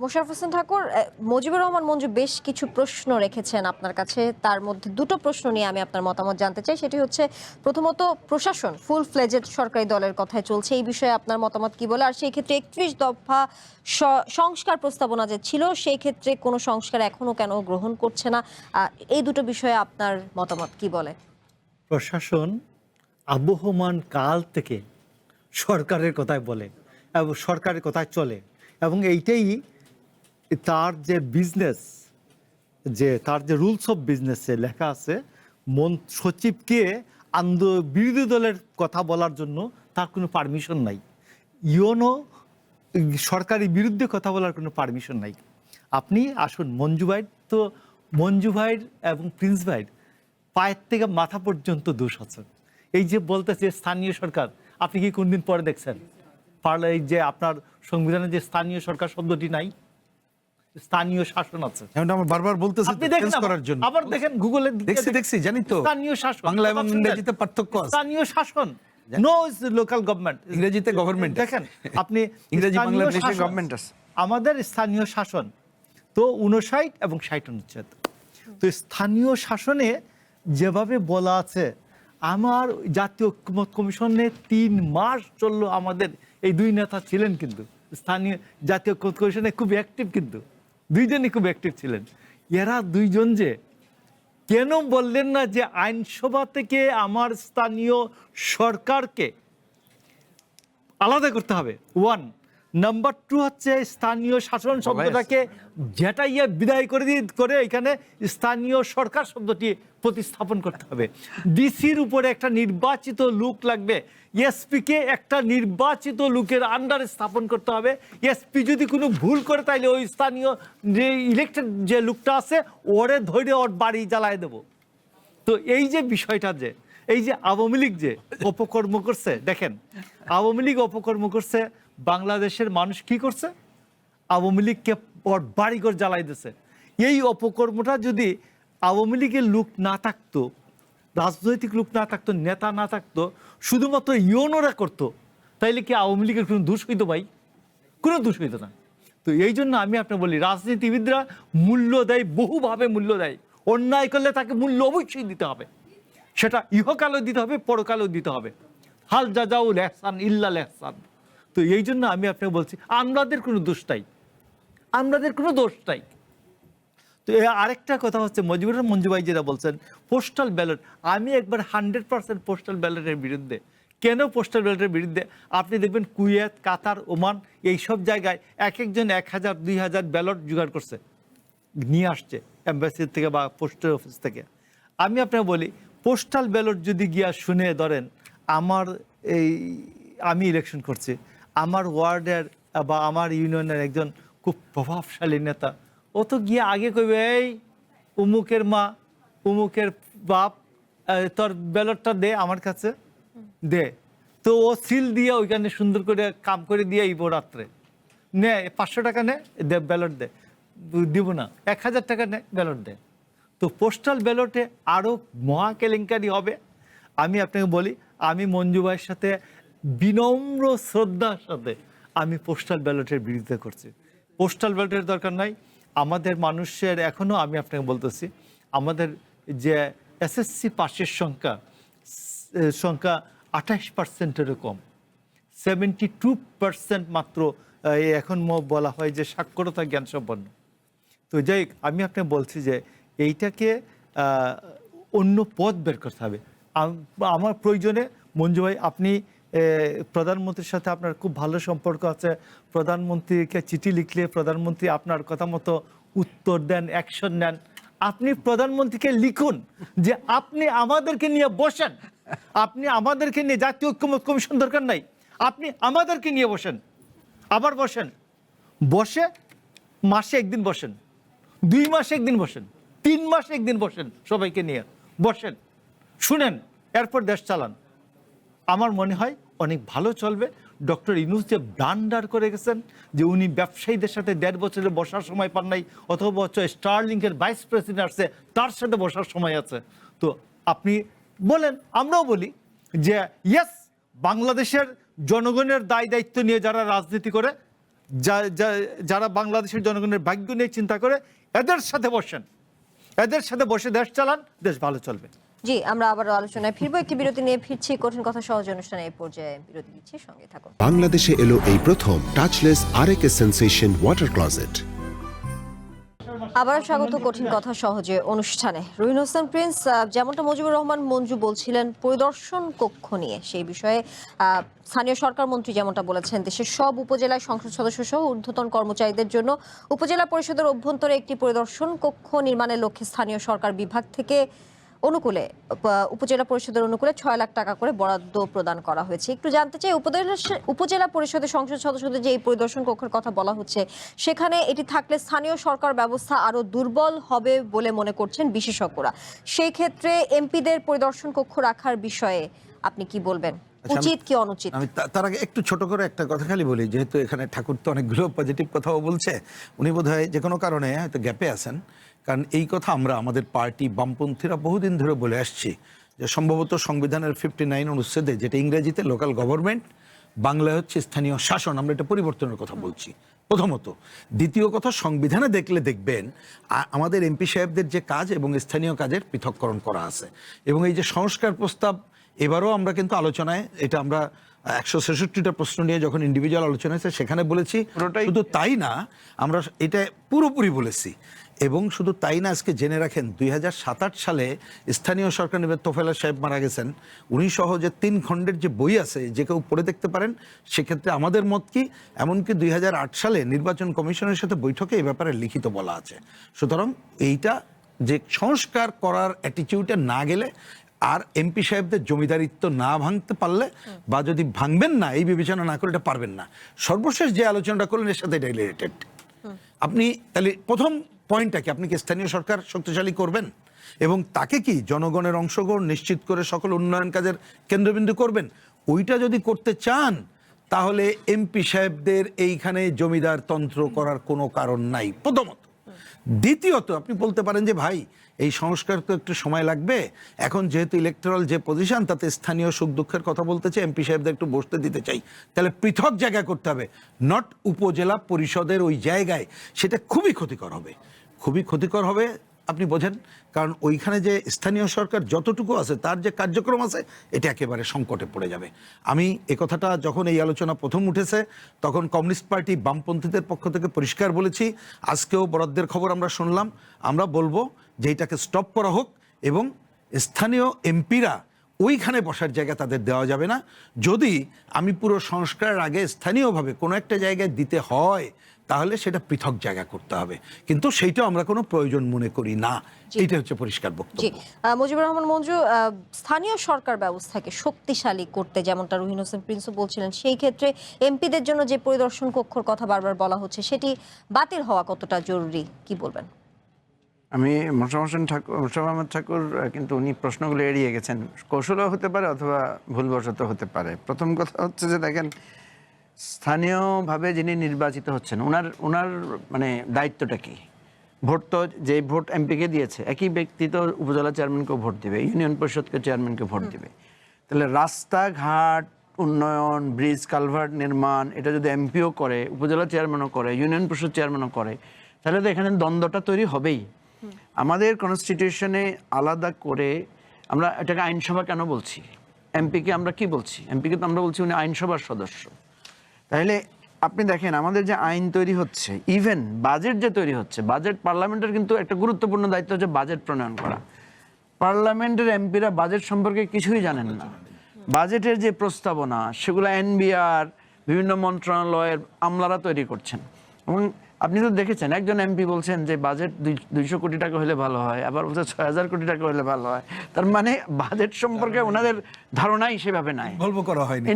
মোশাররফ হোসেন ঠাকুর, মুজিবুর রহমান মঞ্জু বেশ কিছু প্রশ্ন রেখেছেন আপনার কাছে, তার মধ্যে দুটো প্রশ্ন নিয়ে আমি আপনার মতামত জানতে চাই। সেটি হচ্ছে, প্রথমত প্রশাসন ফুল ফ্লেজেড সরকারি দলের কথায় চলছে, এই বিষয়ে আপনার মতামত কি বলে? আর সেই ক্ষেত্রে 31 দফা সংস্কার প্রস্তাবনা যে ছিল, সেই ক্ষেত্রে কোনো সংস্কার এখনো কেন গ্রহণ করছে না? এই দুটো বিষয়ে আপনার মতামত কি বলে? প্রশাসন আবহমান কাল থেকে সরকারের কথায় বলে এবং সরকারের কথায় চলে, এবং এইটাই তার যে বিজনেস, যে তার যে রুলস অফ বিজনেসে লেখা আছে, সচিবকে বিরোধী দলের কথা বলার জন্য তার কোনো পারমিশন নাই। ইউনো সরকারের বিরুদ্ধে কথা বলার কোনো পারমিশন নাই। আপনি আসুন, মঞ্জু ভাইয়ের এবং প্রিন্স ভাইয়ের পায়ের থেকে মাথা পর্যন্ত দোষ আছে। এই যে বলতেছে স্থানীয় সরকার, আপনি কি কোনদিন পরে দেখছেন পারলে এই যে আপনার সংবিধানে যে স্থানীয় সরকার শব্দটি নাই, স্থানীয় শাসন আছে। আমরা বারবার বলতেছি আপনি দেখেন করার জন্য, আবার দেখেন গুগলে দেখছি জানি তো, স্থানীয় শাসন বাংলা এবং ইংরেজিতে পার্থক্য আছে। স্থানীয় শাসন, নো লোকাল গভর্নমেন্ট, ইংরেজিতে গভর্নমেন্ট দেখেন আপনি ইংরেজি স্থানীয় বাংলার দেশে শাসন, গভর্নমেন্ট আছে। আমাদের স্থানীয় শাসন তো 59 এবং 60 অনুচ্ছেদ। তো স্থানীয় শাসনে যেভাবে বলা আছে, আমার জাতীয় ঐক্যমত্য কমিশনে 3 মাস চললো, আমাদের এই 2 নেতা ছিলেন কিন্তু স্থানীয় জাতীয় ঐক্যমত্য কমিশনে খুব অ্যাক্টিভ, কিন্তু 2জনই খুব অ্যাক্টিভ ছিলেন। এরা 2জন যে কেন বললেন না যে আইনসভা থেকে আমার স্থানীয় সরকারকে আলাদা করতে হবে? 1 নাম্বার 2 হচ্ছে স্থানীয় শাসন শব্দটাকে যেটা বিদায় করে এখানে স্থানীয় সরকার শব্দটি প্রতিস্থাপন করতে হবে। ডিসির উপরে একটা নির্বাচিত লোক লাগবে, এসপিকে একটা নির্বাচিত লোকের আন্ডারে স্থাপন করতে হবে। এসপি যদি কোনো ভুল করে তাইলে ওই স্থানীয় যে ইলেক্টেড যে লোকটা আছে ওরে ধরে ওর বাড়ি জ্বালায় দেব। তো এই যে বিষয়টা, যে এই যে আওয়ামী লীগ যে অপকর্ম করছে, দেখেন আওয়ামী লীগ অপকর্ম করছে, বাংলাদেশের মানুষ কি করছে? আওয়ামী লীগকে ওর বাড়িঘর জ্বালাই দিছে। এই অপকর্মটা যদি আওয়ামী লীগের লোক না থাকতো, রাজনৈতিক লোক না থাকতো, নেতা না থাকতো, শুধুমাত্র ইউনোরা করতো, তাইলে কি আওয়ামী লীগের কোনো দোষ হইতো ভাই? কোনো দোষ হইতো না। তো এই জন্য আমি আপনাকে বলি, রাজনীতিবিদরা মূল্য দেয়, বহুভাবে মূল্য দেয়। অন্যায় করলে তাকে মূল্য অবশ্যই দিতে হবে, সেটা ইহকালও দিতে হবে, পরকালও দিতে হবে। হাল জাজাউল ইহসান ইল্লাল ইহসান। তো এই জন্য আমি আপনাকে বলছি, আমাদের কোনো দোষ নাই, আমাদের কোনো দোষ নাই। তো আরেকটা কথা হচ্ছে, মঞ্জু ভাই যেটা বলছেন পোস্টাল ব্যালট, আমি একবার 100% পোস্টাল ব্যালটের বিরুদ্ধে। কেন পোস্টাল ব্যালটের বিরুদ্ধে? আপনি দেখবেন কুয়েত, কাতার, ওমান এই সব জায়গায় এক একজন 1000 2000 ব্যালট জোগাড় করছে, নিয়ে আসছে এম্বাসি থেকে বা পোস্টের অফিস থেকে। আমি আপনাকে বলি, পোস্টাল ব্যালট যদি গিয়া শুনে ধরেন আমি ইলেকশন করছি, আমার ওয়ার্ডের বা আমার ইউনিয়নের একজন খুব প্রভাবশালী নেতা, ও তো গিয়ে আগে কইবে, এই উমুকের মা, উমুকের বাপ, তোর ব্যালটটা দে আমার কাছে দে। তো ও সিল দিয়ে ওইখানে সুন্দর করে কাম করে দিয়ে আইব, রাত্রে নে 500 টাকা নে, দে ব্যালট দে, দিব না 1000 টাকা নে, ব্যালট দে। তো পোস্টাল ব্যালটে আরও মহা কেলেঙ্কারি হবে। আমি আপনাকে বলি, আমি মঞ্জু ভাইয়ের সাথে বিনম্র শ্রদ্ধার সাথে আমি পোস্টাল ব্যালটের বিরোধিতা করছি। পোস্টাল ব্যালটের দরকার নাই। আমাদের মানুষের এখনও, আমি আপনাকে বলতেছি, আমাদের যে এসএসসি পাশের সংখ্যা 28%-এরও কম, 72% মাত্র এখন বলা হয় যে সাক্ষরতা জ্ঞান সম্পন্ন। তো যাই হোক, আমি আপনাকে বলছি যে এইটাকে অন্য পথ বের করতে হবে। আমার প্রয়োজনে মঞ্জু ভাই, আপনি প্রধানমন্ত্রীর সাথে আপনার খুব ভালো সম্পর্ক আছে, প্রধানমন্ত্রীকে চিঠি লিখলে প্রধানমন্ত্রী আপনার কথা মতো উত্তর দেন, অ্যাকশন নেন। আপনি প্রধানমন্ত্রীকে লিখুন যে আপনি আমাদেরকে নিয়ে বসেন, আপনি আমাদেরকে নিয়ে, জাতীয় ঐক্যমত্য কমিশন দরকার নাই, আপনি আমাদেরকে নিয়ে বসেন, আবার বসেন, বসে মাসে একদিন বসেন, 2 মাসে একদিন বসেন, 3 মাসে একদিন বসেন, সবাইকে নিয়ে বসেন, শুনেন, এরপর দেশ চালান। আমার মনে হয় অনেক ভালো চলবে। ডক্টর ইউনূস যে ব্লান্ডার করে গেছেন, যে উনি ব্যবসায়ীদের সাথে 1.5 বছরে বসার সময় পান নাই, অথবা স্টারলিংকের ভাইস প্রেসিডেন্ট আসছে, তার সাথে বসার সময় আছে। তো আপনি বলেন, আমরাও বলি যে ইয়েস, বাংলাদেশের জনগণের দায় দায়িত্ব নিয়ে যারা রাজনীতি করে, যারা বাংলাদেশের জনগণের ভাগ্য নিয়ে চিন্তা করে, এদের সাথে বসেন, এদের সাথে বসে দেশ চালান, দেশ ভালো চলবে। জি, আমরা আবারও আলোচনায় ফিরবো। একটি বিরতি নিয়ে ফিরছি। কঠিন কথা সহজ অনুষ্ঠানে এই পর্যায়ে বিরতি দিচ্ছি, সঙ্গে থাকুন। বাংলাদেশে এলো এই প্রথম টাচলেস আরএকে সেন্সেশন ওয়াটার ক্লজেট। আবার স্বাগত কঠিন কথা সহজে অনুষ্ঠানে। রুহিন হোসেন প্রিন্স, যেমনটা মুজিবুর রহমান মঞ্জু বলছিলেন পরিদর্শন কক্ষ নিয়ে, সেই বিষয়ে স্থানীয় সরকার মন্ত্রী যেমনটা বলেছেন, দেশের সব উপজেলায় সংসদ সদস্য সহ ঊর্ধ্বতন কর্মচারীদের জন্য উপজেলা পরিষদের অভ্যন্তরে একটি পরিদর্শন কক্ষ নির্মাণের লক্ষ্যে স্থানীয় সরকার বিভাগ থেকে অনুকূলে উপজেলা পরিষদের অনুকূলে 6 লাখ টাকা করে বরাদ্দ প্রদান করা হয়েছে। একটু জানতে চাই, উপজেলা পরিষদের সংসদ সদস্যদের যে এই পরিদর্শন কক্ষের কথা বলা হচ্ছে, সেখানে এটি থাকলে স্থানীয় সরকার ব্যবস্থা আরো দুর্বল হবে বলে মনে করছেন বিশেষজ্ঞরা। সেই ক্ষেত্রে এমপিদের পরিদর্শন কক্ষ রাখার বিষয়ে আপনি কি বলবেন, উচিত কি অনুচিত? আমি তার আগে একটু ছোট করে একটা কথা খালি বলি, যেহেতু এখানে ঠাকুর তো অনেকগুলো পজিটিভ কথাও বলছে, উনি বোধহয় যে কোনো কারণে হয়তো গ্যাপে আছেন। কারণ এই কথা আমরা আমাদের পার্টি বামপন্থীরা বহুদিন ধরে বলে আসছি যে সম্ভবত সংবিধানের 59 অনুচ্ছেদে, যেটা ইংরেজিতে লোকাল গভর্নমেন্ট, বাংলায় হচ্ছে স্থানীয় শাসন, আমরা এটা পরিবর্তনের কথা বলছি প্রথমত। দ্বিতীয় কথা, সংবিধানে দেখলে দেখবেন আমাদের এমপি সাহেবদের যে কাজ এবং স্থানীয় কাজের পৃথককরণ করা আছে। এবং এই যে সংস্কার প্রস্তাব, এবারও আমরা কিন্তু আলোচনায় এটা আমরা 166টা প্রশ্ন নিয়ে যখন ইন্ডিভিজুয়াল আলোচনা হয়েছে সেখানে বলেছি। শুধু তাই না, আমরা এটা পুরোপুরি বলেছি। এবং শুধু তাই না, আজকে জেনে রাখেন 2007-8 সালে স্থানীয় সরকার নিবে তোফায়েল সাহেব মারা গেছেন, উনি সহ যে 3 খণ্ডের যে বই আছে, যে কেউ পড়ে দেখতে পারেন। সেক্ষেত্রে আমাদের মত কি, এমনকি 2008 সালে নির্বাচন কমিশনের সাথে বৈঠকে এই ব্যাপারে লিখিত বলা আছে। সুতরাং এইটা যে সংস্কার করার অ্যাটিটিউডে না গেলে আর এমপি সাহেবদের জমিদারিত্ব না ভাঙতে পারলে, বা যদি ভাঙবেন না এই বিবেচনা না করে, এটা পারবেন না। সর্বশেষ যে আলোচনাটা করলেন এর সাথে এটা রিলেটেড। আপনি তাহলে প্রথম পয়েন্টটা কি, আপনি কি স্থানীয় সরকার শক্তিশালী করবেন এবং তাকে কি জনগণের অংশগ্রহণ নিশ্চিত করে সকল উন্নয়ন কাজের কেন্দ্রবিন্দু করবেন? ওইটা যদি করতে চান তাহলে এমপি সাহেবদের এইখানে জমিদার তন্ত্র করার কোনো কারণ নাই, প্রথমত। দ্বিতীয়ত, আপনি বলতে পারেন যে ভাই এই সংস্কার তো একটু সময় লাগবে, এখন যেহেতু ইলেকটোরাল যে পজিশন, তাতে স্থানীয় সুখ দুঃখের কথা বলতে চাই, এমপি সাহেবদের একটু বসতে দিতে চাই, তাহলে পৃথক জায়গা করতে হবে, নট উপজেলা পরিষদের ওই জায়গায়। সেটা খুবই ক্ষতিকর হবে, খুবই ক্ষতিকর হবে। আপনি বোঝেন, কারণ ওইখানে যে স্থানীয় সরকার যতটুকু আছে, তার যে কার্যক্রম আছে, এটা একেবারে সংকটে পড়ে যাবে। আমি এ কথাটা যখন এই আলোচনা প্রথম উঠেছে, তখন কমিউনিস্ট পার্টি বামপন্থীদের পক্ষ থেকে পরিষ্কার বলেছি। আজকেও বরাদ্দের খবর আমরা শুনলাম, আমরা বলবো যে এটাকে স্টপ করা হোক এবং স্থানীয় এমপিরা ওইখানে বসার জায়গা তাদের দেওয়া যাবে না। যদি আমি পুরো সংস্কারের আগে স্থানীয়ভাবে কোনো একটা জায়গায় দিতে হয়, তাহলে সেটা পৃথক জায়গা করতে হবে, কিন্তু সেইটাও আমরা কোনো প্রয়োজন মনে করি না। এইটা হচ্ছে পরিষ্কার বক্তব্য। জি, মুজিবুর রহমান মঞ্জু, স্থানীয় সরকার ব্যবস্থাকে শক্তিশালী করতে, যেমনটা রুহিন হোসেন প্রিন্সও বলছিলেন, সেই ক্ষেত্রে এমপিদের জন্য যে পরিদর্শন কক্ষর কথা বারবার বলা হচ্ছে, সেটি বাতিল হওয়া কতটা জরুরি, কি বলবেন? আমি মোশাররফ আহমদ ঠাকুর কিন্তু উনি প্রশ্নগুলো এড়িয়ে গেছেন। কৌশলও হতে পারে অথবা ভুলবশত হতে পারে। প্রথম কথা হচ্ছে যে দেখেন, স্থানীয়ভাবে যিনি নির্বাচিত হচ্ছেন, ওনার মানে দায়িত্বটা কি? ভোট তো, যে ভোট এমপিকে দিয়েছে, একই ব্যক্তি তো উপজেলা চেয়ারম্যানকেও ভোট দিবে, ইউনিয়ন পরিষদকে চেয়ারম্যানকে ভোট দিবে। তাহলে রাস্তাঘাট উন্নয়ন, ব্রিজ কালভার্ট নির্মাণ, এটা যদি এমপিও করে, উপজেলা চেয়ারম্যানও করে, ইউনিয়ন পরিষদ চেয়ারম্যানও করে, তাহলে তো এখানে দ্বন্দ্বটা তৈরি হবেই। আমাদের কনস্টিটিউশনে আলাদা করে আমরা এটাকে আইনসভা কেন বলছি? এমপিকে আমরা কি বলছি? এমপিকে তো আমরা বলছি উনি আইনসভার সদস্য। তাহলে আপনি দেখেন, আমাদের যে আইন তৈরি হচ্ছে, ইভেন বাজেট যে তৈরি হচ্ছে, বাজেট পার্লামেন্টের কিন্তু একটা গুরুত্বপূর্ণ দায়িত্ব হচ্ছে বাজেট প্রণয়ন করা। পার্লামেন্টের এমপিরা বাজেট সম্পর্কে কিছুই জানেন না। বাজেটের যে প্রস্তাবনা, সেগুলো এনবিআর, বিভিন্ন মন্ত্রণালয়ের আমলারা তৈরি করছেন। এবং আপনি তো দেখেছেন, একজন এমপি বলছেন যে বাজেট 200 কোটি টাকা হলে ভালো হয়, আবার বলছে 6000 কোটি টাকা হলে ভালো হয়। তার মানে বাজেট সম্পর্কে ওনাদের ধারণাই সেভাবে নাই,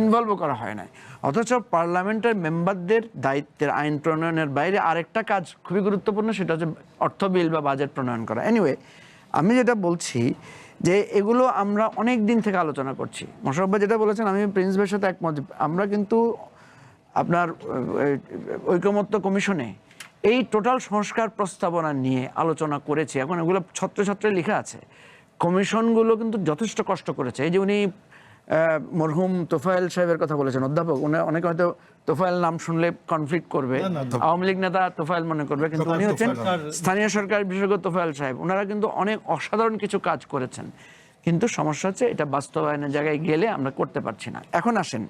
ইনভলভ করা হয় না। অথচ পার্লামেন্টের মেম্বারদের দায়িত্বের আইন প্রণয়নের বাইরে আরেকটা কাজ খুবই গুরুত্বপূর্ণ, সেটা হচ্ছে অর্থ বিল বা বাজেট প্রণয়ন করা। এনিওয়ে, আমি যেটা বলছি যে এগুলো আমরা অনেক দিন থেকে আলোচনা করছি। মোশাররফ ভাই যেটা বলেছেন, আমি প্রিন্স ভাইয়ের সাথে একমত। আমরা কিন্তু আপনার ঐকমত্য কমিশনে এই টোটাল সংস্কার প্রস্তাবনা নিয়ে আলোচনা করেছি। এখন এগুলো ছত্রে লেখা আছে। কমিশনগুলো কিন্তু যথেষ্ট কষ্ট করেছে। এই যে উনি মরহুম তোফায়েল সাহেবের কথা বলেছেন, অধ্যাপক, উনি অনেকে হয়তো তোফায়েল নাম শুনলে কনফ্লিক্ট করবে, আওয়ামী লীগ নেতা তোফায়েল মনে করবে, কিন্তু উনি হচ্ছেন স্থানীয় সরকার বিশেষজ্ঞ তোফায়েল সাহেব। ওনারা কিন্তু অনেক অসাধারণ কিছু কাজ করেছেন, কিন্তু সমস্যা হচ্ছে এটা বাস্তবায়নের জায়গায় গেলে আমরা করতে পারছি না। এখন আসেন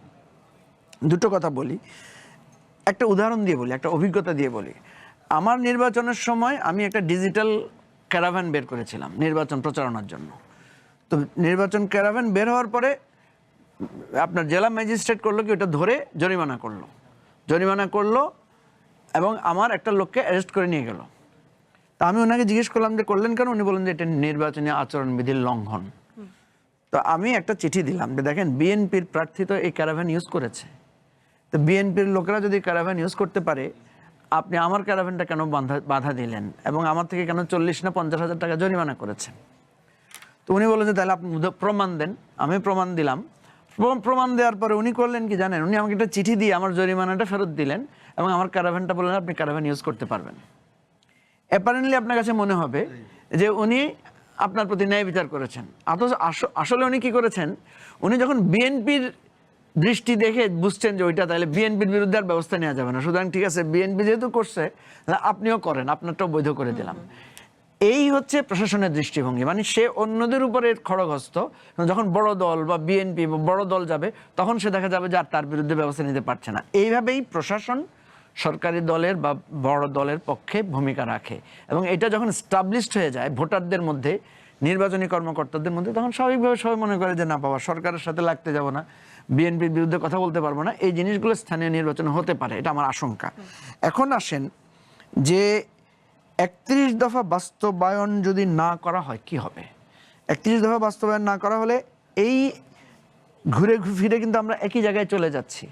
দুটো কথা বলি, একটা উদাহরণ দিয়ে বলি, একটা অভিজ্ঞতা দিয়ে বলি। আমার নির্বাচনের সময় আমি একটা ডিজিটাল ক্যারাভ্যান বের করেছিলাম নির্বাচন প্রচারণার জন্য। তো নির্বাচন ক্যারাভ্যান বের হওয়ার পরে আপনার জেলা ম্যাজিস্ট্রেট করলো কি, ওটা ধরে জরিমানা করলো এবং আমার একটা লোককে অ্যারেস্ট করে নিয়ে গেল। তা আমি ওনাকে জিজ্ঞেস করলাম যে করলেন কেন? উনি বললেন যে এটা নির্বাচনী আচরণবিধির লঙ্ঘন। তো আমি একটা চিঠি দিলাম যে দেখেন বিএনপির প্রার্থী তো এই ক্যারাভ্যান ইউজ করেছে, তো বিএনপির লোকেরা যদি ক্যারাভ্যান ইউজ করতে পারে, আপনি আমার ক্যারাভ্যানটা কেন বাধা দিলেন এবং আমার থেকে কেন 40 না 50,000 টাকা জরিমানা করেছেন? তো উনি বললেন যে তাহলে আপনি প্রমাণ দেন। আমি প্রমাণ দিলাম। প্রমাণ দেওয়ার পরে উনি করলেন কি জানেন, উনি আমাকে একটা চিঠি দিয়ে আমার জরিমানাটা ফেরত দিলেন এবং আমার ক্যারাভ্যানটা বললেন আপনি ক্যারাভ্যান ইউজ করতে পারবেন। অ্যাপারেন্টলি আপনার কাছে মনে হবে যে উনি আপনার প্রতি ন্যায় বিচার করেছেন, অথচ আসলে উনি কি করেছেন, উনি যখন বিএনপির দৃষ্টি দেখে বুঝছেন যে ওইটা তাহলে বিএনপির বিরুদ্ধে আর ব্যবস্থা নেওয়া যাবে না, সুতরাং ঠিক আছে বিএনপি যেহেতু করছে আপনিও করেন, আপনারটাও বৈধ করে দিলাম। এই হচ্ছে প্রশাসনের দৃষ্টিভঙ্গি, মানে সে অন্যদের উপরে খড়গহস্ত। যখন বড় দল বা বিএনপি বড় দল যাবে তখন সে দেখা যাবে যে আর তার বিরুদ্ধে ব্যবস্থা নিতে পারছে না। এইভাবেই প্রশাসন সরকারি দলের বা বড় দলের পক্ষে ভূমিকা রাখে এবং এটা যখন স্টাবলিশড হয়ে যায় ভোটারদের মধ্যে, নির্বাচনী কর্মকর্তাদের মধ্যে, তখন স্বাভাবিকভাবে সবাই মনে করে যে না বাবা সরকারের সাথে লাগতে যাব না, বিএনপির বিরুদ্ধে কথা বলতে পারবো না। এই জিনিসগুলো স্থানীয় নির্বাচনে হতে পারে, এটা আমার আশঙ্কা। এখন আসেন যে 31 দফা বাস্তবায়ন যদি না করা হয় কি হবে? 31 দফা বাস্তবায়ন না করা হলে এই ঘুরে ফিরে কিন্তু আমরা একই জায়গায় চলে যাচ্ছি।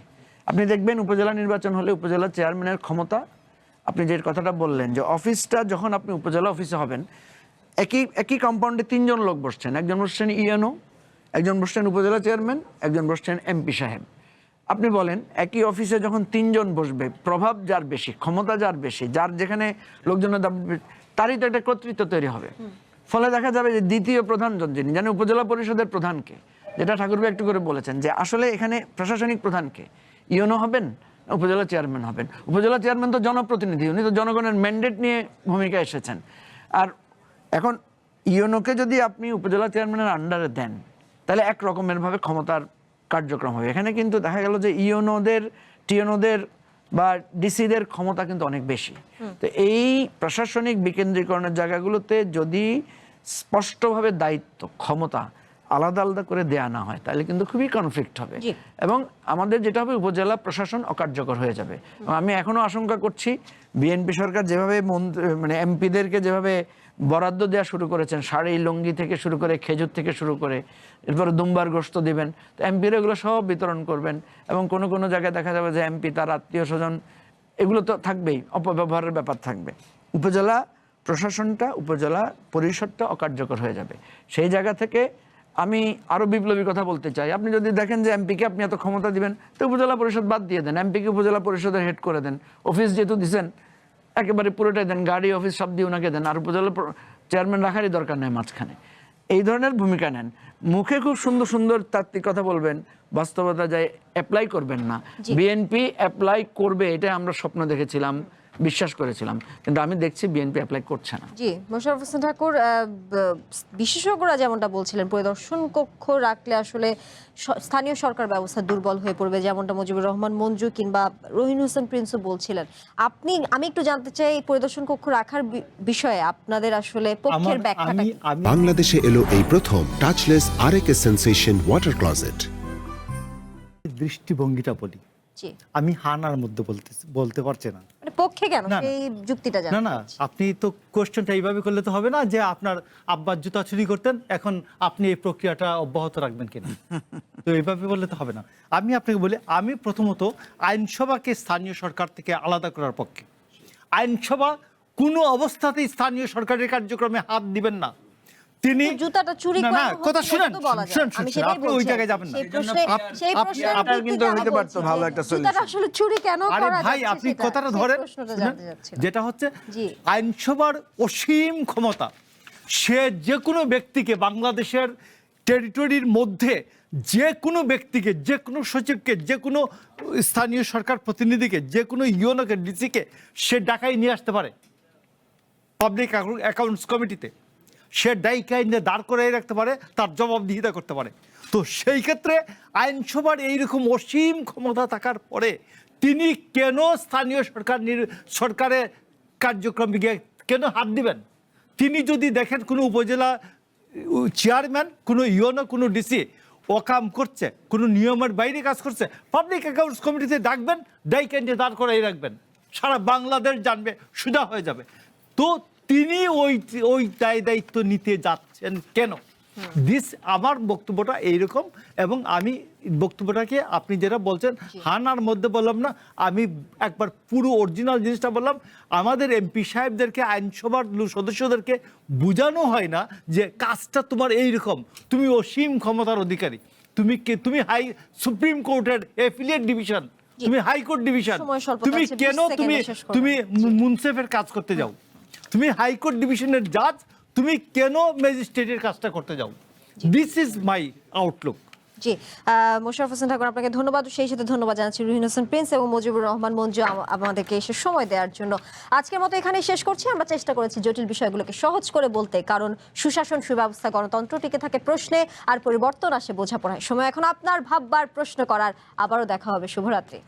আপনি দেখবেন উপজেলা নির্বাচন হলে উপজেলা চেয়ারম্যানের ক্ষমতা, আপনি যে কথাটা বললেন যে অফিসটা যখন আপনি উপজেলা অফিসে হবেন, একই কম্পাউন্ডে 3 জন লোক বসছেন, একজন বসছেন ইএনও, একজন বসছেন উপজেলা চেয়ারম্যান, একজন বসছেন এমপি সাহেব। আপনি বলেন একই অফিসে যখন 3 জন বসবে, প্রভাব যার বেশি, ক্ষমতা যার বেশি, যার যেখানে লোকজনের তারই তো একটা কর্তৃত্ব তৈরি হবে। ফলে দেখা যাবে যে দ্বিতীয় প্রধানজন যিনি জানেন উপজেলা পরিষদের প্রধানকে, যেটা ঠাকুরবা একটু করে বলেছেন যে আসলে এখানে প্রশাসনিক প্রধানকে ইউনো হবেন, উপজেলা চেয়ারম্যান হবেন। উপজেলা চেয়ারম্যান তো জনপ্রতিনিধি, উনি তো জনগণের ম্যান্ডেট নিয়ে ভূমিকা এসেছেন। আর এখন ইউনোকে যদি আপনি উপজেলা চেয়ারম্যানের আন্ডারে দেন তাহলে এক রকমের ভাবে ক্ষমতার কার্যক্রম হবে। এখানে কিন্তু দেখা গেল যে ইউনোদের, টিএনওদের বা ডিসিদের ক্ষমতা কিন্তু অনেক বেশি। তো এই প্রশাসনিক বিকেন্দ্রীকরণের জায়গাগুলোতে যদি স্পষ্টভাবে দায়িত্ব ক্ষমতা আলাদা আলাদা করে দেয়া না হয় তাহলে কিন্তু খুবই কনফ্লিক্ট হবে এবং আমাদের যেটা হবে উপজেলা প্রশাসন অকার্যকর হয়ে যাবে। আমি এখনো আশঙ্কা করছি বিএনপি সরকার যেভাবে মানে এমপিদেরকে যেভাবে বরাদ্দ দেওয়া শুরু করেছেন, শাড়ি লুঙ্গি থেকে শুরু করে খেজুর থেকে শুরু করে, এরপরে দুম্বার গোশত দিবেন, তো এমপিরা এগুলো সব বিতরণ করবেন এবং কোনো কোনো জায়গায় দেখা যাবে যে এমপি তার আত্মীয় স্বজন, এগুলো তো থাকবেই, অপব্যবহারের ব্যাপার থাকবে। উপজেলা প্রশাসনটা, উপজেলা পরিষদটা অকার্যকর হয়ে যাবে। সেই জায়গা থেকে আমি আরো বিপ্লবী কথা বলতে চাই। আপনি যদি দেখেন যে এমপিকে আপনি এত ক্ষমতা দিবেন, তো উপজেলা পরিষদ বাদ দিয়ে দেন, এমপিকে উপজেলা পরিষদের হেড করে দেন, অফিস যেহেতু দিচ্ছেন একেবারে পুরোটাই দেন, গাড়ি অফিস সব দিয়ে ওনাকে দেন, আর উপজেলা চেয়ারম্যান রাখারই দরকার নেই মাঝখানে। এই ধরনের ভূমিকা নেন। মুখে খুব সুন্দর সুন্দর তাত্ত্বিক কথা বলবেন, বাস্তবতা যায় অ্যাপ্লাই করবেন না। বিএনপি অ্যাপ্লাই করবে এটা আমরা স্বপ্ন দেখেছিলাম, বিশ্বাস করেছিলাম, কিন্তু আমি দেখছি বিএনপি অ্যাপ্লাই করছে না। জি, মোশাররফ হোসেন ঠাকুর, বিশেষজ্ঞরা যেমনটা বলছিলেন পরিদর্শন কক্ষ রাখলে আসলে স্থানীয় সরকার ব্যবস্থা দুর্বল হয়ে পড়বে, যেমনটা মুজিবুর রহমান মঞ্জু কিংবা রহিন হোসেন প্রিন্সও বলছিলেন। আমি একটু জানতে চাই পরিদর্শন কক্ষ রাখার বিষয়ে আপনাদের আসলে পক্ষের ব্যাখ্যাটা কি? বাংলাদেশে এলো এই প্রথম টাচলেস আরএকে সেন্সেশন ওয়াটার ক্লজেট। দৃষ্টিভঙ্গিটা বলি, আমি হানার মধ্যে বলতে পারছি না, মানে পক্ষে কেন সেই যুক্তিটা জানেন না না, আপনি তো কোশ্চেনটা এইভাবে করলে তো হবে না যে আপনার আব্বার জুতা চুরি করতেন, এখন আপনি এই প্রক্রিয়াটা অব্যাহত রাখবেন কিনা, তো এইভাবে বললে তো হবে না। আমি আপনাকে বলি, আমি প্রথমত আইনসভাকে স্থানীয় সরকার থেকে আলাদা করার পক্ষে। আইনসভা কোনো অবস্থাতেই স্থানীয় সরকারের কার্যক্রমে হাত দিবেন না। তিনি জুতাটা চুরি না কথা শুনেন, আপনি ওই জায়গায় যাবেন না। আপনার কিন্তু হইতে পারতো ভালো একটা সলিউশন। জুতাটা আসলে চুরি কেন করা যাচ্ছে? ভাই আপনি কথাটা ধরেন, যেটা হচ্ছে আইনসভার অসীম ক্ষমতা, সে যে কোনো ব্যক্তিকে বাংলাদেশের টেরিটরির মধ্যে যে কোনো ব্যক্তিকে, যে কোনো সচিবকে, যে কোনো স্থানীয় সরকার প্রতিনিধিকে, যে কোনো ইউনোকে, ডিসিকে সে ডাকাই নিয়ে আসতে পারে পাবলিক অ্যাকাউন্টস কমিটিতে, সে ডাইকাইনে দাঁড় করাই রাখতে পারে, তার জবাবদিহিতা করতে পারে। তো সেই ক্ষেত্রে আইনসভার এইরকম অসীম ক্ষমতা থাকার পরে তিনি কেন স্থানীয় সরকারের কার্যক্রমে গিয়ে কেন হাত দিবেন? তিনি যদি দেখেন কোনো উপজেলা চেয়ারম্যান, কোনো ইউনো, কোনো ডিসি অকাম করছে, কোনো নিয়মের বাইরে কাজ করছে, পাবলিক অ্যাকাউন্টস কমিটিতে ডাকবেন, ডাইকাইনে দাঁড় করাই রাখবেন, সারা বাংলাদেশ জানবে, সোজা হয়ে যাবে। তো তিনি ওই দায়িত্ব নিতে যাচ্ছেন কেন? আমার বক্তব্যটা এইরকম, এবং আমি বক্তব্যটাকে আপনি যেটা বলছেন হানার মধ্যে বললাম না, আমি একবার পুরো অরিজিনাল জিনিসটা বললাম। আমাদের এমপি সাহেবদেরকে, আইনসভার সদস্যদেরকে বোঝানো হয় না যে কাজটা তোমার এইরকম, তুমি অসীম ক্ষমতার অধিকারী, তুমি সুপ্রিম কোর্টের অ্যাফিলিয়েট ডিভিশন, তুমি হাইকোর্ট ডিভিশন, সময় স্বল্পতা তুমি আছে, 20 কেন সেকেন্ডে শেষ করবেন। তুমি মুনসেফের কাজ করতে যাও? তুমি হাইকোর্ট ডিভিশনের জাজ, তুমি কেন ম্যাজিস্ট্রেটের কাজটা করতে যাও? This is my outlook. জি, মোশাররফ হোসেন ঠাকুর আপনাকে ধন্যবাদ। সেই সাথে ধন্যবাদ জানাচ্ছি রুহিন হোসেন প্রিন্স এবং মুজিবুর রহমান মঞ্জু আমাদেরকে এসে সময় দেওয়ার জন্য। আজকের মতো এখানেই শেষ করছি। আমরা চেষ্টা করেছি জটিল বিষয়গুলোকে সহজ করে বলতে, কারণ সুশাসন, সুব্যবস্থা, গণতন্ত্র টিকে থাকে প্রশ্নে, আর পরিবর্তন আসে বোঝাপড়ায়। সময় এখন আপনার ভাববার, প্রশ্ন করার। আবারও দেখা হবে। শুভরাত্রি।